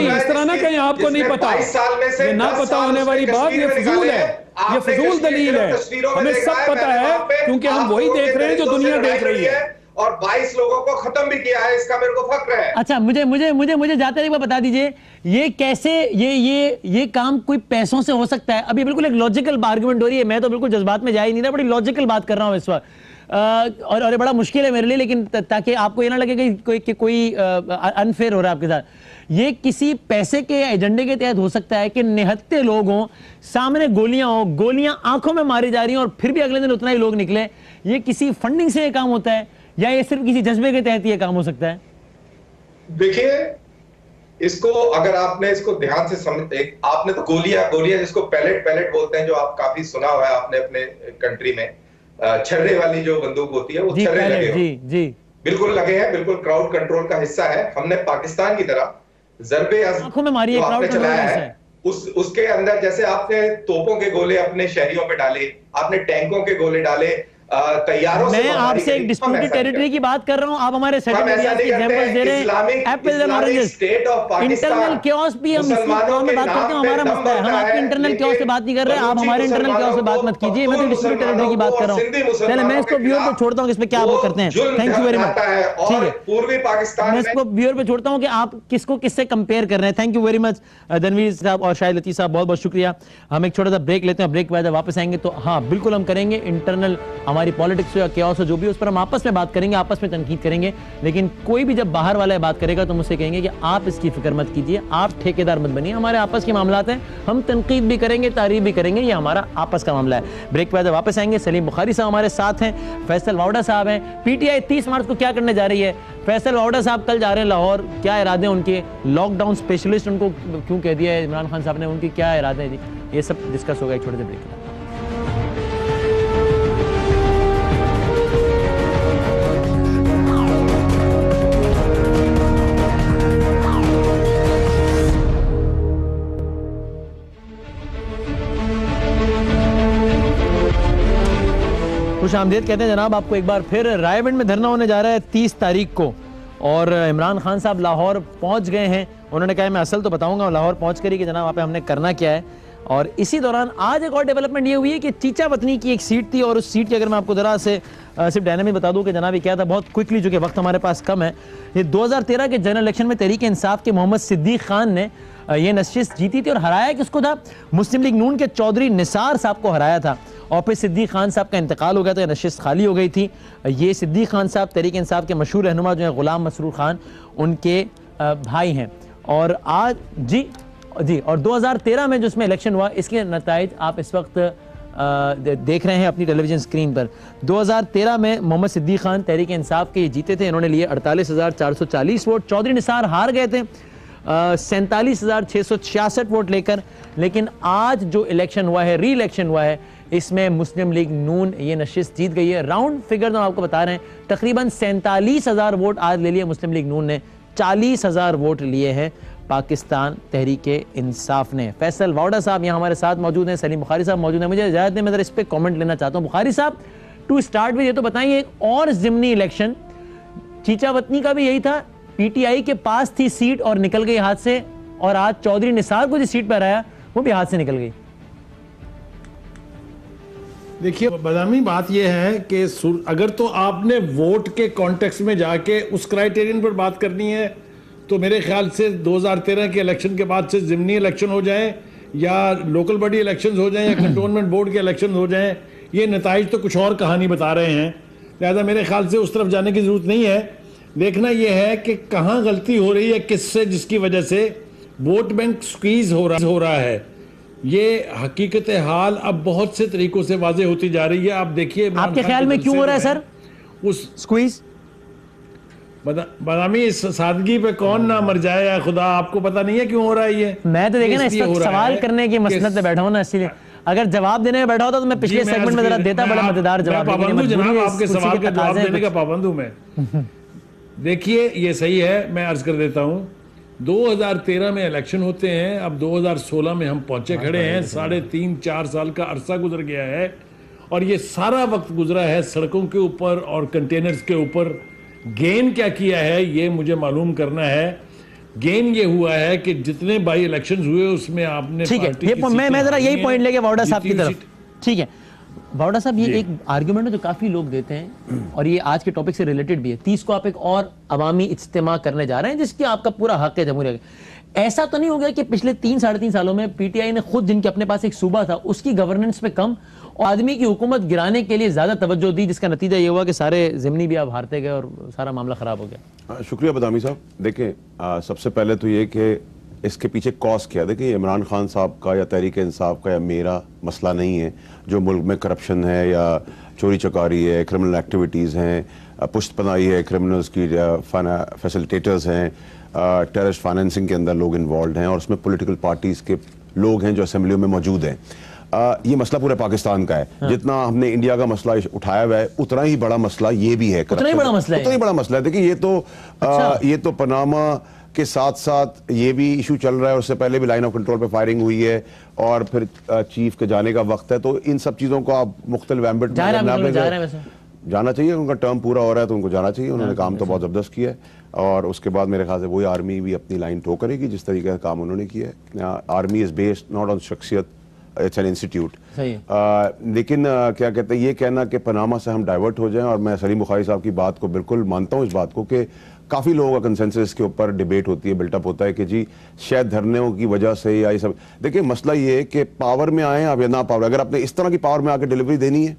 इस तरह ना कहीं आपको नहीं पता, ये ना पता होने वाली बात, ये फजूल है, ये फजूल दलील है। हमें सब पता है क्योंकि हम वही देख रहे हैं जो दुनिया देख रही है। और 22 लोगों को खत्म भी किया है, इसका मेरे को फक्र है। अच्छा, मुझे जाते एक बार बता दीजिए, ये कैसे ये काम कोई पैसों से हो सकता है? अभी बिल्कुल एक लॉजिकल आर्गुमेंट हो रही है, मैं तो बिल्कुल जज्बात में जा ही नहीं रहा, बड़ी लॉजिकल बात कर रहा हूं इस वक्त। और ये बड़ा मुश्किल है मेरे लिए, लेकिन ताकि आपको ये ना लगे कि कोई अनफेयर हो रहा है आपके साथ। ये किसी पैसे के एजेंडे के तहत हो सकता है कि निहत्ते लोग हों, सामने गोलियां हो, गोलियां आंखों में मारी जा रही हैं और फिर भी अगले दिन उतना ही लोग निकले। ये किसी फंडिंग से ये काम होता है या ये सिर्फ किसी जज्बे के तहत ये काम हो सकता है? देखिए, इसको अगर आपने इसको ध्यान से आपने तो गोलियां जिसको पैलेट बोलते हैं, जो आप काफी सुना हुआ है आपने अपने कंट्री में, छर्रे वाली जो बंदूक होती है, वो छर्रे लगे जी बिल्कुल लगे हैं, बिल्कुल क्राउड कंट्रोल का हिस्सा है। हमने पाकिस्तान की तरह ज़रबे आंखों में मारी है, क्राउड चलाया है। उसके अंदर जैसे आपने तोपों के गोले अपने शहरियों पे डाले, आपने टैंकों के गोले डाले, तैयारों से मैं आपसे एक डिस्प्यूटेड टेरिटरी की बात कर रहा हूं, आप हमारे सर्टिफिकेट के एग्जांपल्स दे रहे हैं। Apples and oranges, internal chaos भी हम इसी काम में बात करते हैं, हमारा मसला है। हम आपके इंटरनल क्योस से बात नहीं कर रहे, आप हमारे इंटरनल क्योस से बात मत कीजिए। मैं तो डिस्प्यूटेड टेरिटरी की बात कर रहा हूं। चले मैं इसको व्यूअर पे छोड़ता हूं, इसमें क्या आप करते हैं। Thank you very much. ठीक है, पूर्वी पाकिस्तान मैं इसको व्यूअर पे छोड़ता हूं कि आप किसको किससे कंपेयर कर रहे हैं। Thank you very much Dhanveer साहब और शाहिद लतीफ साहब, बहुत बहुत शुक्रिया। हम एक छोटा सा ब्रेक लेते हैं, ब्रेक के बाद वापस आएंगे तो हाँ बिल्कुल हम करेंगे इंटरनल हमारी पॉलिटिक्स या क्योस जो भी उस पर हम आपस में बात करेंगे, आपस में तनकीद करेंगे। लेकिन कोई भी जब बाहर वाला बात करेगा तो मुझसे कहेंगे कि आप इसकी फिक्र मत कीजिए, आप ठेकेदार मत बनिए, हमारे आपस के मामलात हैं, हम तनकीद भी करेंगे, तारीफ भी करेंगे, ये हमारा आपस का मामला है। ब्रेक के बाद वापस आएंगे। सलीम बुखारी साहब हमारे साथ हैं, फैसल वावड़ा साहब हैं। पीटीआई 30 मार्च को क्या करने जा रही है? फैसल वावड़ा साहब कल जा रहे हैं लाहौर, क्या इरादे हैं उनके? लॉकडाउन स्पेशलिस्ट उनको क्यों कह दिया है इमरान खान साहब ने, उनके क्या इरादे हैं जी? ये सब डिस्कस होगा एक छोटे से ब्रेक के बाद। खुश आमदीद कहते हैं जनाब आपको एक बार फिर। रायविंड में धरना होने जा रहा है 30 तारीख को और इमरान खान साहब लाहौर पहुंच गए हैं। उन्होंने कहा मैं असल तो बताऊंगा लाहौर पहुंच कर ही कि जनाब वहाँ पे हमने करना क्या है। और इसी दौरान आज एक और डेवलपमेंट ये हुई है कि चीचा वतनी की एक सीट थी और उस सीट की अगर मैं आपको जरा से सिर्फ डायनामिक बता दूं कि जनाब ये क्या था बहुत क्विकली, जो कि वक्त हमारे पास कम है। ये 2013 के जनरल इलेक्शन में तहरीक इंसाफ के मोहम्मद सिद्दीक खान ने ये नशिस्त जीती थी और हराया किसको था? मुस्लिम लीग नून के चौधरी निसार साहब को हराया था। और फिर सिद्दीक खान साहब का इंतकाल हो गया था, नशिस्त खाली हो गई थी। ये सिद्दीक खान साहब तहरीक इंसाफ के मशहूर रहनुमा जो है गुलाम मसरूर खान, उनके भाई हैं। और आज जी और 2013 में जो इसमें इलेक्शन हुआ इसके नताइज आप इस वक्त देख रहे हैं अपनी टेलीविजन स्क्रीन पर। 2013 में मोहम्मद सिद्दीक खान तहरीक इंसाफ के जीते थे, इन्होंने लिए 48,440 वोट। चौधरी निसार हार गए थे 47,666 वोट लेकर। लेकिन आज जो इलेक्शन हुआ है, री इलेक्शन हुआ है, इसमें मुस्लिम लीग नून ये नशिस्त जीत गई है। राउंड फिगर तो आपको बता रहे हैं, तकरीबन 47,000 वोट आज ले लिए मुस्लिम लीग नून ने, 40,000 वोट लिए हैं पाकिस्तान तहरीक इंसाफ ने। फैसल वावड़ा साहब यहाँ हमारे साथ मौजूद हैं, सलीम बुखारी साहब मौजूद हैं। मुझे इजाजत दें, मैं जरा इस पर कॉमेंट लेना चाहता हूँ। बुखारी साहब टू स्टार्ट में ये तो बताइए, एक और जिमनी इलेक्शन चीचा वतनी का भी यही था, पीटीआई के पास थी सीट और निकल गई हाथ से, और आज चौधरी निसार को जो सीट पर आया वो भी हाथ से निकल गई। देखिए बदामी बात यह है कि अगर तो आपने वोट के कॉन्टेक्स्ट में जाके उस क्राइटेरियन पर बात करनी है तो मेरे ख्याल से 2013 के इलेक्शन के बाद से ज़िमनी इलेक्शन हो जाए या लोकल बॉडी इलेक्शंस हो जाएं या कंटोनमेंट बोर्ड के इलेक्शन हो जाएं, ये नताइज तो कुछ और कहानी बता रहे हैं। लिहाजा मेरे ख्याल से उस तरफ जाने की ज़रूरत नहीं है। देखना यह है कि कहाँ गलती हो रही है, किससे, जिसकी वजह से वोट बैंक स्क्वीज हो रहा है। ये हकीकत हाल अब बहुत से तरीकों से वाजे होती जा रही है। आप देखिए आपके ख्याल में क्यों हो रहा है सर उस स्क्वीज? बदामी इस सादगी पे कौन ना मर जाए या खुदा, आपको पता नहीं है क्यों हो रहा है ये? मैं तो देखे ना इस वक्त सवाल करने की मसनत पे बैठा हूं ना, इसलिए अगर जवाब देने में बैठा होता तो मैं पिछले सेगमेंट में जरा देता, बड़ा मजेदार जवाब। जनाब आपके सवाल का जवाब देने का पाबंद हूं मैं। देखिए ये सही है, मैं अर्ज कर देता हूं 2013 में इलेक्शन होते हैं, अब 2016 में हम पहुंचे खड़े हैं। 3.5-4 साल का अरसा गुजर गया है और ये सारा वक्त गुजरा है सड़कों के ऊपर और कंटेनर्स के ऊपर। गेन क्या किया है ये मुझे मालूम करना है। गेन ये हुआ है कि जितने बाई इलेक्शंस हुए उसमें आपने, ठीक है, ये मैं जरा यही पॉइंट लेके वावड़ा साहब की तरफ, ठीक है वावड़ा साहब, ये एक आर्गुमेंट है जो काफी लोग देते हैं और ये आज के टॉपिक से रिलेटेड भी है। 30 को आप एक और अवामी इज्तिमा करने जा रहे हैं जिसकी आपका पूरा हक है जमहूरियत। ऐसा तो नहीं हो गया कि पिछले 3-3.5 सालों में पीटीआई ने खुद, जिनके अपने पास एक सूबा था, उसकी गवर्नेंस पे कम और आदमी की हुकूमत गिराने के लिए ज्यादा तवज्जो दी, जिसका नतीजा ये हुआ कि सारे ज़िमनी भी आप हारते गए और सारा मामला खराब हो गया? शुक्रिया बदामी साहब। देखें सबसे पहले तो ये कि इसके पीछे कॉज क्या है। देखिए इमरान खान साहब का या तहरीक इंसाफ का या मेरा मसला नहीं है। जो मुल्क में करप्शन है या चोरी चकारी है, क्रिमिनल एक्टिविटीज़ हैं, पुश्तपनाही है, क्रिमिनल्स की फैसिलिटेटर्स हैं, टेररिस्ट फाइनेंसिंग के अंदर लोग इन्वॉल्व हैं और उसमें पॉलिटिकल पार्टीज़ के लोग हैं जो असेंबलियों में मौजूद हैं। ये मसला पूरे पाकिस्तान का है। हाँ। जितना हमने इंडिया का मसला उठाया हुआ है उतना ही बड़ा मसला ये भी है। उतना ही बड़ा मसला है। देखिए ये तो पनामा के साथ साथ ये भी इशू चल रहा है, उससे पहले भी लाइन ऑफ कंट्रोल पे फायरिंग हुई है और फिर चीफ के जाने का वक्त है, तो इन सब चीज़ों को आप मुख्तलिफ एम्बिट में जाना चाहिए। उनका टर्म पूरा हो रहा है तो उनको जाना चाहिए, उन्होंने काम तो बहुत ज़बरदस्त किया है और उसके बाद मेरे ख्याल से वही आर्मी भी अपनी लाइन टो करेगी जिस तरीके का काम उन्होंने किया है। Army is based not on शख्सियत, इट्स एन इंस्टीट्यूट। लेकिन क्या कहते हैं, ये कहना कि पनामा से हम डाइवर्ट हो जाएं, और मैं सलीम बुखारी साहब की बात को बिल्कुल मानता हूँ इस बात को कि काफ़ी लोगों का कंसेंसस के ऊपर डिबेट होती है, बिल्टअप होता है कि जी शायद धरने की वजह से या ये सब। देखिए मसला ये है कि पावर में आए आप या ना पावर, अगर आपने इस तरह की पावर में आकर डिलीवरी देनी है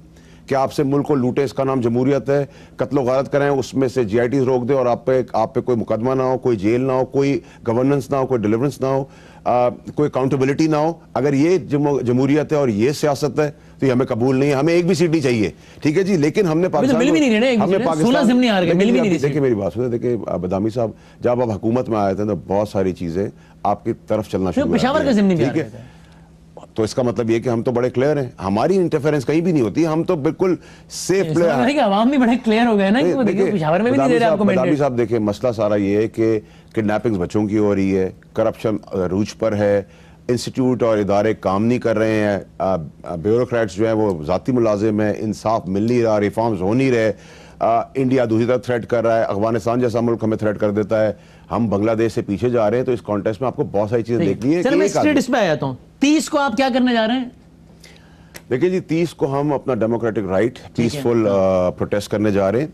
कि आपसे मुल्क को लूटे, इसका नाम जमहूरियत है, कत्लो गारत करें, उसमें से GITs रोक दे और आप पे कोई मुकदमा ना हो, कोई जेल ना हो, कोई गवर्नेंस ना हो, कोई डिलीवरेंस ना हो, कोई अकाउंटेबिलिटी ना हो, अगर ये जमहूरियत है और ये सियासत है तो ये हमें कबूल नहीं है। हमें एक भी सीट नहीं चाहिए, ठीक है जी, लेकिन हमने पाकिस्तान देखिए मेरी बात सुनिए, देखिए बदामी साहब जब आप हुकूमत में आए थे तो बहुत सारी चीजें आपकी तरफ चलना शुरू हुई, ठीक है, तो इसका मतलब ये कि हम तो बड़े क्लियर हैं, हमारी इंटरफेरेंस कहीं भी नहीं होती, हम तो बिल्कुल सेफ प्लेयर। आवाम भी बड़े क्लियर हो गए ना, पेशावर में भी नहीं दे रहे आपको मैंडेट। साहब देखिए मसला सारा ये है कि किडनैपिंग्स बच्चों की हो रही है, करप्शन रूज पर है, इंस्टीट्यूट और इदारे काम नहीं कर रहे हैं, ब्यूरोक्रेट्स जो है वो जाती मुलाजिम है, इंसाफ मिल नहीं रहा, रिफॉर्म्स हो नहीं रहे, इंडिया दूसरी तरफ थ्रेट कर रहा है, अफगानिस्तान जैसा मुल्क हमें थ्रेट कर देता है, हम बांग्लादेश से पीछे जा रहे हैं। तो इस कॉन्टेस्ट में आपको बहुत सारी चीजें देखनी है। चलो मैं स्टेटस पे आ जाता हूं, 30 को आप क्या करने जा रहे हैं? देखिए जी 30 को हम अपना डेमोक्रेटिक राइट पीसफुल प्रोटेस्ट करने जा रहे हैं,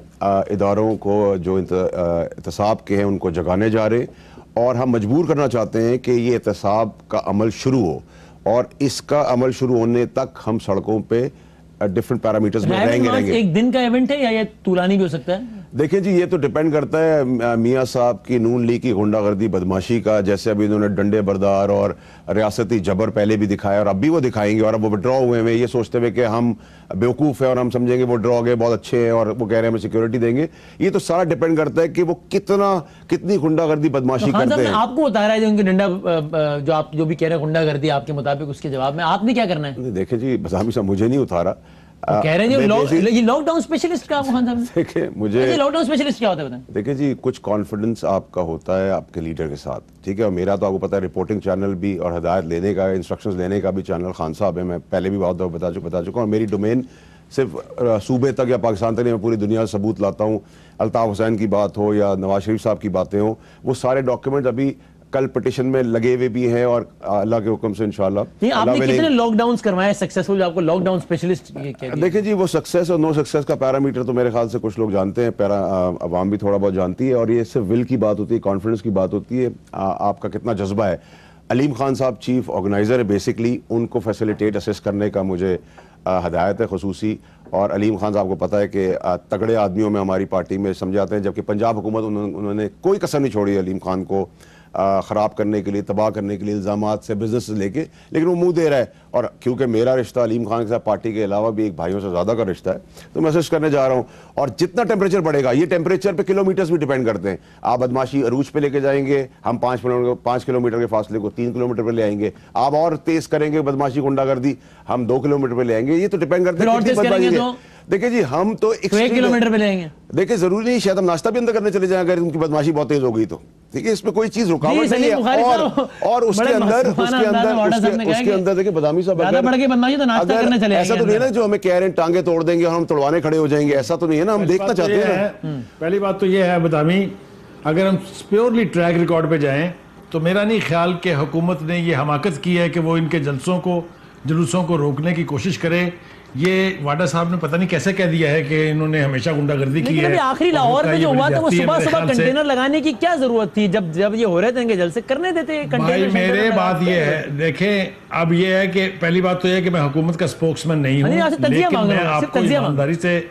इदारों को जो एहतसाब के हैं उनको जगाने जा रहे हैं, और हम मजबूर करना चाहते हैं कि ये एहतसाब का अमल शुरू हो, और इसका अमल शुरू होने तक हम सड़कों पे डिफरेंट पैरामीटर्स में रहेंगे। एक दिन का इवेंट है या ये तूलानी भी हो सकता है? देखिए जी ये तो डिपेंड करता है मियां साहब की नून लीग की गुंडागर्दी बदमाशी का, जैसे अभी इन्होंने डंडे बरदार और रियासती जबर पहले भी दिखाया और अब भी वो दिखाएंगे, और अब वो विड्रॉ हुए हैं ये सोचते हुए कि हम बेवकूफ़ है और हम समझेंगे वो ड्रॉ गए बहुत अच्छे हैं और वो कह रहे हैं हमें सिक्योरिटी देंगे। ये तो सारा डिपेंड करता है कि वो कितनी गुंडागर्दी बदमाशी करते हैं। आपको बता रहा है जो उनके डंडा जो आप जो भी कह रहे हैं गुंडागर्दी आपके मुताबिक, उसके जवाब में आपने क्या करना है? देखिए जी बदामी साहब मुझे नहीं उतारा, कह रहे हैं ये लॉकडाउन स्पेशलिस्ट का खान साहब। देखिए मुझे लॉकडाउन स्पेशलिस्ट क्या होता है बताएं? देखिए जी कुछ कॉन्फिडेंस आपका होता है आपके लीडर के साथ, ठीक है, और मेरा तो आपको पता है रिपोर्टिंग चैनल भी और हिदायत लेने का, इंस्ट्रक्शंस लेने का भी चैनल खान साहब है, मैं पहले भी बहुत बता चुका हूँ, और मेरी डोमेन सिर्फ सूबे तक या पाकिस्तान तक नहीं, मैं पूरी दुनिया से सबूत लाता हूँ। अल्ताफ हुसैन की बात हो या नवाज शरीफ साहब की बातें हो, वो सारे डॉक्यूमेंट अभी कल पिटिशन में लगे हुए भी हैं, और अल्लाह के हुक्म से इंशाल्लाह। आपने कितने लॉकडाउन्स करवाए सक्सेसफुल जो आपको लॉकडाउन स्पेशलिस्ट देखिए जी वो सक्सेस और नो सक्सेस का पैरामीटर तो मेरे ख्याल से कुछ लोग जानते हैं, अवाम भी थोड़ा बहुत जानती है, और ये सिर्फ विल की बात होती है, कॉन्फिडेंस की बात होती है, आपका कितना जज्बा है। अलीम खान साहब चीफ ऑर्गेनाइजर है बेसिकली, उनको फैसिलिटेट असिस्ट करने का मुझे हदायत है खसूसी, और अलीम खान साहब को पता है कि तगड़े आदमियों में हमारी पार्टी में समझाते हैं, जबकि पंजाब हुकूमत उन्होंने कोई कसर नहीं छोड़ी अलीम खान को ख़राब करने के लिए, तबाह करने के लिए, इल्ज़ामात से, बिजनेस से लेके, लेकिन वो मुंह दे रहा है। और क्योंकि मेरा रिश्ता अलीम खान के साथ पार्टी के अलावा भी एक भाइयों से ज़्यादा का रिश्ता है, तो मैं असिस्ट करने जा रहा हूँ। और जितना टेम्परेचर बढ़ेगा, ये टेम्परेचर पे किलोमीटर्स भी डिपेंड करते हैं, आप बदमाशी अरूज पे लेके जाएंगे, हम 5 किलोमीटर के फासले को 3 किलोमीटर पर ले आएंगे, आप और तेज करेंगे बदमाशी गुंडागर्दी, हम 2 किलोमीटर पर ले आएंगे, ये तो डिपेंड करते हैं। देखिए जी हम तो 1 किलोमीटर पे लेंगे, देखिए जरूरी नहीं, शायद हम नाश्ता भी अंदर करने चले जाएं अगर उनकी बदमाशी बहुत तेज हो गई तो, ठीक है, इसमें कोई चीज रुकावट नहीं है। और उसके अंदर देखिए बदामी साहब ऐसा तो नहीं है ना जो हमें कह रहे हैं टांगे तोड़ देंगे और हम तोड़वाने खड़े हो जाएंगे, ऐसा तो नहीं है ना, हम देखना चाहते हैं। पहली बात तो ये है बदामी, अगर हम प्योरली ट्रैक रिकॉर्ड पे जाएं तो मेरा नहीं ख्याल कि हुकूमत ने ये हमाकत की है कि वो इनके जलसों को, जुलूसों को रोकने की कोशिश करे। ये वाडा साहब ने पता नहीं कैसे कह दिया है कि इन्होंने हमेशा गुंडागर्दी की है। आखिरी लाहौर में जो हुआ था वो सुबह कंटेनर लगाने की क्या जरूरत थी, जब ये हो रहे थे जलसे करने देते भाई। मेरे बात ये है, देखें अब ये है कि पहली बात तो ये है कि मैं हुकूमत का स्पोक्समैन नहीं हूँ, लेकिन मैं आपको ईमानदारी से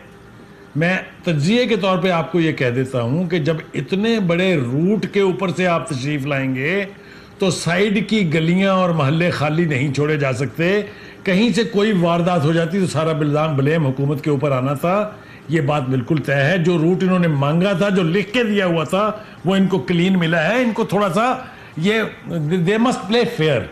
मैं तज्जिए के तौर पे आपको ये कह देता हूँ कि जब इतने बड़े रूट के ऊपर से आप तशरीफ लाएंगे तो साइड की गलियां और मोहल्ले खाली नहीं छोड़े जा सकते। कहीं से कोई वारदात हो जाती तो सारा ब्लेम हुकूमत के ऊपर आना था, ये बात बिल्कुल तय है। जो रूट इन्होंने मांगा था, जो लिख के दिया हुआ था, वो इनको क्लीन मिला है। इनको थोड़ा सा ये दे मस्ट प्ले फेयर।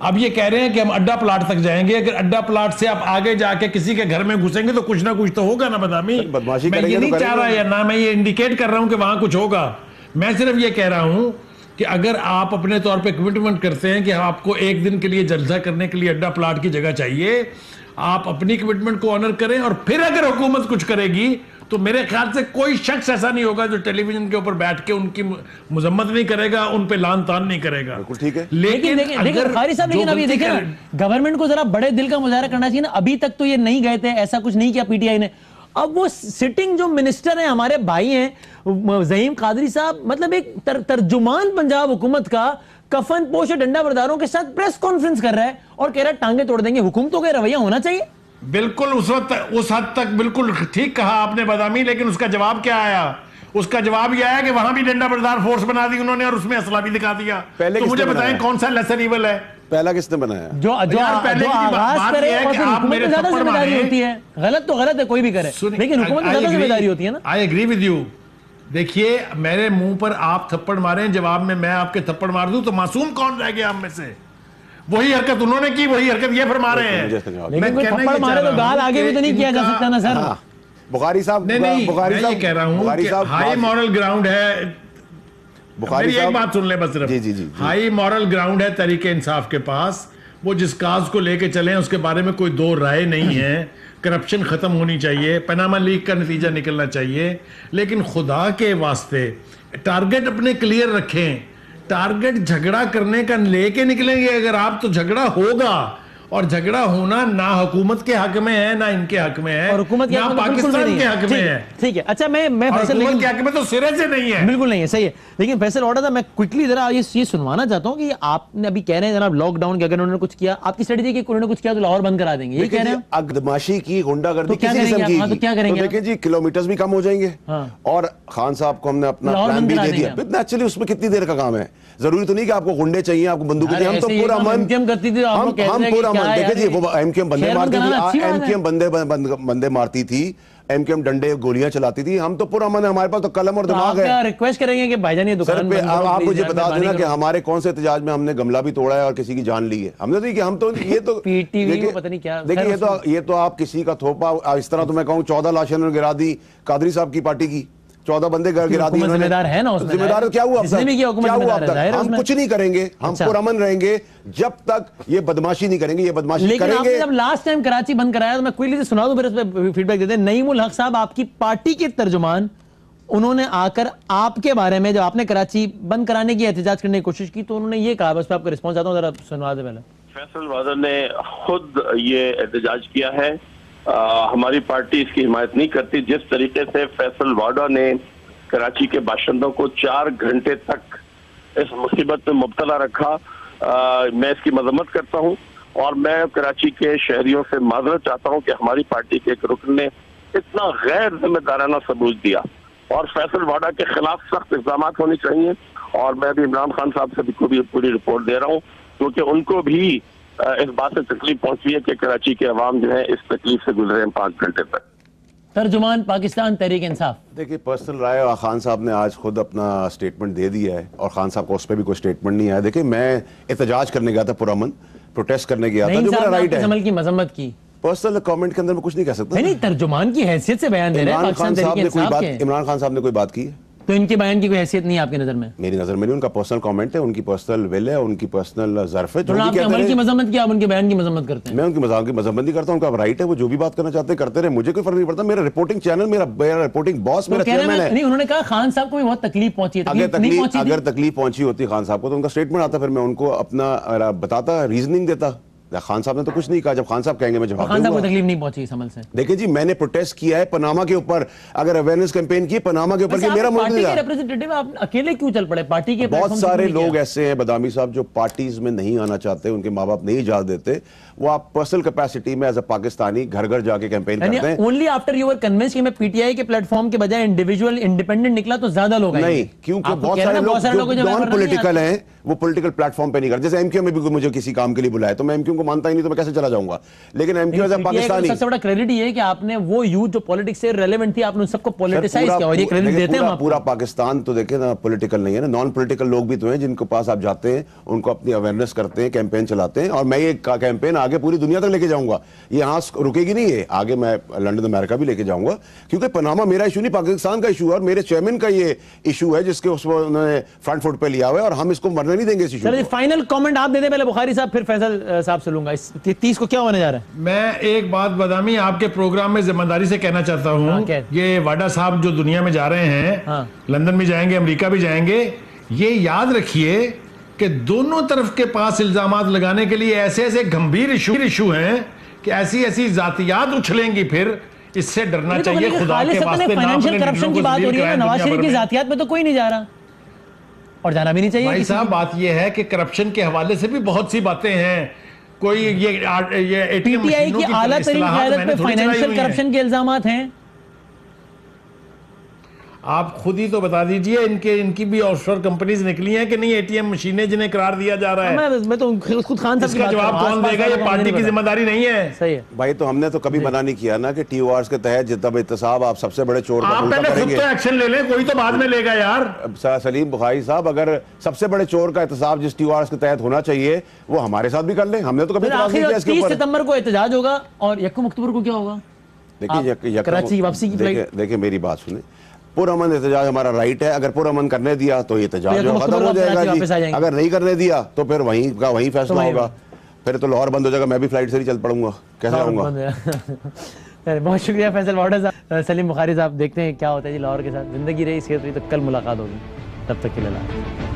अब ये कह रहे हैं कि हम अड्डा प्लाट तक जाएंगे, अगर अड्डा प्लाट से आप आगे जाके किसी के घर में घुसेंगे तो कुछ ना कुछ तो होगा ना बदामी। मैं ये नहीं चाह रहा या ना मैं ये इंडिकेट कर रहा हूं कि वहां कुछ होगा, मैं सिर्फ ये कह रहा हूं कि अगर आप अपने तौर पे कमिटमेंट करते हैं कि आपको एक दिन के लिए जलसा करने के लिए अड्डा प्लाट की जगह चाहिए, आप अपनी कमिटमेंट को ऑनर करें, और फिर अगर हुकूमत कुछ करेगी तो मेरे ख्याल से कोई शख्स ऐसा नहीं होगा जो टेलीविजन के ऊपर बैठ के उनकी मुजम्मत नहीं करेगा, उन पे लान तान नहीं करेगा। ठीक है, लेकिन बुखारी साहब, लेकिन अब ये देखिए ना, गवर्नमेंट को जरा बड़े दिल का मुजाहरा करना चाहिए ना। अभी तक तो ये नहीं गए थे, ऐसा कुछ नहीं किया पीटीआई ने। अब वो सिटिंग जो मिनिस्टर हैं, हमारे भाई हैं ज़हीम कादरी साहब, मतलब एक तर्जुमान पंजाब हुकूमत का कफन पोश डंडा बरदारों के साथ प्रेस कॉन्फ्रेंस कर रहा है और कह रहा है टांगे तोड़ देंगे। हुकूमतों का रवैया होना चाहिए। बिल्कुल उस वक्त उस हद तक बिल्कुल ठीक कहा आपने बदामी, लेकिन उसका जवाब क्या आया? उसका जवाब यह आया कि वहां भी डंडा बरदार फोर्स बना दी उन्होंने और उसमें असला भी दिखा दिया। तो मुझे बताएं कौन सा लेसन इवल है? पहला किसने बनाया? जो पहले आगाज करे और फिर हुकूमत को ज्यादा जिम्मेदारी होती है। गलत तो गलत है, कोई भी करे, लेकिन हुकूमत को ज्यादा जिम्मेदारी होती है ना। I agree with you. देखिए, मेरे मुंह पर आप थप्पड़ मारे, जवाब में मैं आपके थप्पड़ मार दूं तो मासूम कौन रह गया हम में से? वही हरकत उन्होंने की, वही हरकत ये फरमा रहे हैं। लेकिन कोई थप्पड़ मारे तो गाल आगे भी तो नहीं किया जा सकता ना सर। बुखारी साहब, नहीं, मैं ये कह रहा हूं कि हाई मॉरल ग्राउंड है। मेरी एक बात सुन ले बस सिर्फ। जी। हाई मॉरल ग्राउंड है तहरीके इंसाफ के पास। वो जिस काज को लेके चले उसके बारे में कोई दो राय नहीं है। करप्शन खत्म होनी चाहिए, पनामा लीक का नतीजा निकलना चाहिए, लेकिन खुदा के वास्ते टारगेट अपने क्लियर रखें। टारगेट झगड़ा करने का लेके निकलेंगे अगर आप, तो झगड़ा होगा, और झगड़ा होना ना हुकूमत के हक में है ना इनके हक में है, और हुकूमत ना पाकिस्तान के हक में है। ठीक है, अच्छा मैं फैसल हुकूमत के हक में तो सिरे से नहीं है, बिल्कुल नहीं है, सही है। लेकिन फैसल ऑर्डर था, मैं क्विकली जरा ये सुनवाना चाहता हूँ कि आपने अभी कह रहे हैं जनाब लॉकडाउन के अगर उन्होंने कुछ किया, आपकी स्ट्रेटजी की उन्होंने कुछ किया तो लाहौर बंद करा देंगे, ये कह रहे हैं? अगदमाशी की, गुंडागर्दी किसी किस्म की, तो क्या करेंगे? देखिए जी, किलोमीटर्स भी कम हो जाएंगे, और खान साहब को हमने अपना प्लान भी दे दिया। एक्चुअली उसमें कितनी देर का काम है, जरूरी तो नहीं कि आपको गुंडे चाहिए, आपको बंदूक चाहिए। हम तो पूरा मन करती थी, हम पूरा मन, देखिए जी, वो एमकेएम बंदे मारती थी, एमकेएम बंदे मारती थी, एमकेएम डंडे गोलियां चलाती थी। हम तो पूरा मन, हमारे पास तो कलम और दिमाग है। रिक्वेस्ट करेंगे कि भाईजान ये दुकान पे आप मुझे बता देना कि हमारे कौन से एहतजाज में हमने गमला भी तोड़ा है और किसी की जान ली है। हमने तो कि हम तो ये तो पीटीवी पता नहीं क्या, देखिए ये तो आप किसी का थोपा, इस तरह तो मैं कहूँ 14 लाशें उन्होंने गिरा दी कादरी साहब की पार्टी की, 14 बंदे गिरा दिए। जिम्मेदार है ना उसमें, जिम्मेदार क्या हुआ? क्या हुआ अब तक? हम कुछ नहीं करेंगे, हम पुरअमन रहेंगे जब तक ये बदमाशी नहीं करेंगे। ये बदमाशी करेंगे। जब लास्ट टाइम कराची बंद कराया तो मैं क्विकली से सुना दूं, फिर इस पे फीडबैक देते हैं। नईमुल हक साहब, आपकी पार्टी के तर्जुमान, उन्होंने आकर आपके बारे में, जब आपने कराची बंद कराने की एहतजाज करने की कोशिश की, तो उन्होंने ये कहा, बस आपका रिस्पॉन्स आता हूं, जरा सुनवा दे पहले। फैसल वाडा ने खुद ये एहतजाज किया है, हमारी पार्टी इसकी हिमायत नहीं करती। जिस तरीके से फैसल वाडा ने कराची के बाशिंदों को 4 घंटे तक इस मुसीबत में मुब्तला रखा, मैं इसकी मजम्मत करता हूं, और मैं कराची के शहरियों से माजरत चाहता हूं कि हमारी पार्टी के एक रुकन ने इतना गैर जिम्मेदाराना सबूत दिया, और फैसल वाडा के खिलाफ सख्त इल्जाम होने चाहिए। और मैं भी इमरान खान साहब से भी पूरी रिपोर्ट दे रहा हूँ, क्योंकि उनको भी इस बात से तकलीफ पहुंची है कि कराची के अवाम जो है इस तकलीफ से गुजरे हैं 5 घंटे तक। तर्जुमान पाकिस्तान तहरीक इंसाफ, देखिए पर्सनल राय, खान साहब ने आज खुद अपना स्टेटमेंट दे दिया है, और खान साहब को उस पर भी कोई स्टेटमेंट नहीं आया। देखिए, मैं एहतजाज करने गया था, पुरअमन प्रोटेस्ट करने गया था, जो मेरा राइट है। अमल की मजम्मत की, पर्सनल कमेंट के अंदर मैं कुछ नहीं कह सकता। नहीं, तर्जुमान की हैसियत से बयान दे रहे हैं। इमरान खान साहब ने कोई बात की है, तो इनके बयान की कोई हैसियत नहीं है आपकी नजर में? मेरी नजर में नहीं, उनका पर्सनल कमेंट है, उनकी पर्सनल विल है, उनकी पर्सनल ज़र्फ है। तो आप अमल की मजम्मत किया, आप उनके बयान की मजम्मत करते हैं? मैं उनकी मजम्मत नहीं करता, उनका राइट है, वो जो भी बात करना चाहते हैं करते रहे, मुझे कोई फर्क नहीं पड़ता। मेरा रिपोर्टिंग चैनल, मेरा रिपोर्टिंग बॉस, मेरा चेयरमैन है। नहीं, उन्होंने कहा खान साहब को भी बहुत तकलीफ पहुंची है। अगर तकलीफ पहुंची होती खान साहब को तो उनका स्टेटमेंट आता, फिर मैं उनको अपना बताता, रीजनिंग देता। खान साहब ने तो कुछ नहीं कहा, जब खान साहब कहेंगे मैं जवाब दूंगा। खान साहब को तकलीफ नहीं पहुंची इस अमल से? देखिए जी, मैंने प्रोटेस्ट किया है पनामा के ऊपर, अगर अवेयरनेस कैंपेन की पनामा के ऊपर, मेरा पार्टी के रिप्रेजेंटेटिव आप अकेले क्यों चल पड़े? पार्टी के बहुत सारे लोग ऐसे हैं बदामी साहब जो पार्टीज में नहीं आना चाहते, उनके माँ बाप नहीं इजाजत देते, वो आप पर्सनल कैपेसिटी में एज अ पाकिस्तानी घर घर जाके कैंपेन करते हैं। Only after you were convinced कि मैं पीटीआई के प्लेटफॉर्म के बजाय इंडिविजुअल इंडिपेंडेंट निकला तो ज्यादा लोग आएंगे। नहीं, क्योंकि बहुत सारे लोग जो नॉन पॉलिटिकल हैं, वो पॉलिटिकल प्लेटफॉर्म पे नहीं करते। जैसे एमक्यूएम में भी मुझे किसी काम के लिए बुलाया तो मैं एमक्यूएम को मानता ही नहीं तो मैं कैसे चला जाऊंगा। लेकिन एमक्यू एज अ पाकिस्तानी, सबसे बड़ा क्रेडिट ये है कि आपने वो यूथ जो पॉलिटिक्स से रेलेवेंट थी आपने उन सबको पॉलिटिसाइज किया, और ये क्रेडिट देते हैं हम आपको। पूरा पाकिस्तान तो देखे ना पॉलिटिकल नहीं है ना, नॉन पॉलिटिकल लोग भी तो हैं जिनके पास आप जाते हैं, उनको अपनी अवेयरनेस करते हैं, कैंपेन चलाते हैं, और मैं ये कैंपेन आगे पूरी दुनिया तक लेके जाऊंगा। ये यहाँ रुकेगी नहीं है, आगे मैं लंदन अमेरिका भी लेके जाऊंगा, क्योंकि पनामा मेरा इशू नहीं, पाकिस्तान का इशू है और मेरे चेयरमैन का ये इशू है जिसके उसमें उन्होंने फ्रंट फुट पे लिया हुआ है, और हम इसको मरने नहीं देंगे इस इशू को। फाइनल कमेंट आप दे दें पहले बुखारी साहब, फिर फैसल साहब से लूंगा। इस 30 को क्या होने जा रहा है? मैं एक बात बदामी आपके प्रोग्राम में जिम्मेदारी से कहना चाहता हूँ, ये वाडा साहब जो दुनिया में जा रहे हैं, लंदन भी जाएंगे, अमेरिका भी जाएंगे, ये याद रखिए कि दोनों तरफ के पास इल्जामात लगाने के लिए ऐसे ऐसे गंभीर इशू हैं कि ऐसी ऐसी जातियात उछलेंगी, फिर इससे डरना चाहिए। खुदा के वास्ते फाइनेंशियल करप्शन की बात हो रही है, नवाज शरीफ की जातियात में तो कोई नहीं जा रहा और जाना भी नहीं चाहिए। भाई साहब बात यह है कि करप्शन के हवाले से भी बहुत सी बातें हैं। कोई ये एटीएम पीटीआई की आला तरीन क़यादत पे फाइनेंशियल करप्शन के इल्जामात हैं। आप खुद ही तो बता दीजिए, इनकी भी ऑफशोर कंपनीज निकली हैं कि नहीं, एटीएम मशीनें जिन्हें करार दिया जा रहा है। मैं तो खुद खान साहब इसका जवाब कौन देगा? ये पार्टी की जिम्मेदारी नहीं है। सही है भाई, तो हमने तो कभी मना नहीं किया ना कि टीओआर के तहत जब एहतसाब आप सबसे बड़े चोर का आप पहले खुद तो एक्शन ले लें, कोई तो बाद में लेगा यार। सलीम बुखारी साहब, अगर सबसे बड़े चोर का एहतसाब जिस टीओआर के तहत होना चाहिए वो हमारे साथ भी कर लें, हमने तो कभी इतराज नहीं किया इसके ऊपर। 30 सितंबर को एहतजाज होगा और 1 अक्टूबर को क्या होगा? देखिए कराची की वापसी की फ्लाइट। देखिए मेरी बात सुने, पुरअमन एहतजाज हमारा राइट है, अगर पुरअमन करने दिया तो एहतजाज खत्म हो जाएगा जी, अगर नहीं करने दिया तो फिर वहीं का वहीं फैसला होगा, फिर तो लाहौर बंद हो जाएगा, मैं भी फ्लाइट से ही चल पड़ूंगा, कैसे आऊंगा। बहुत शुक्रिया फैसल वाडा साहब, सलीम बुखारी साहब। देखते हैं क्या होता है जी लाहौर के साथ। जिंदगी रही, सेहत रही तो कल मुलाकात होगी, तब तक के लिए।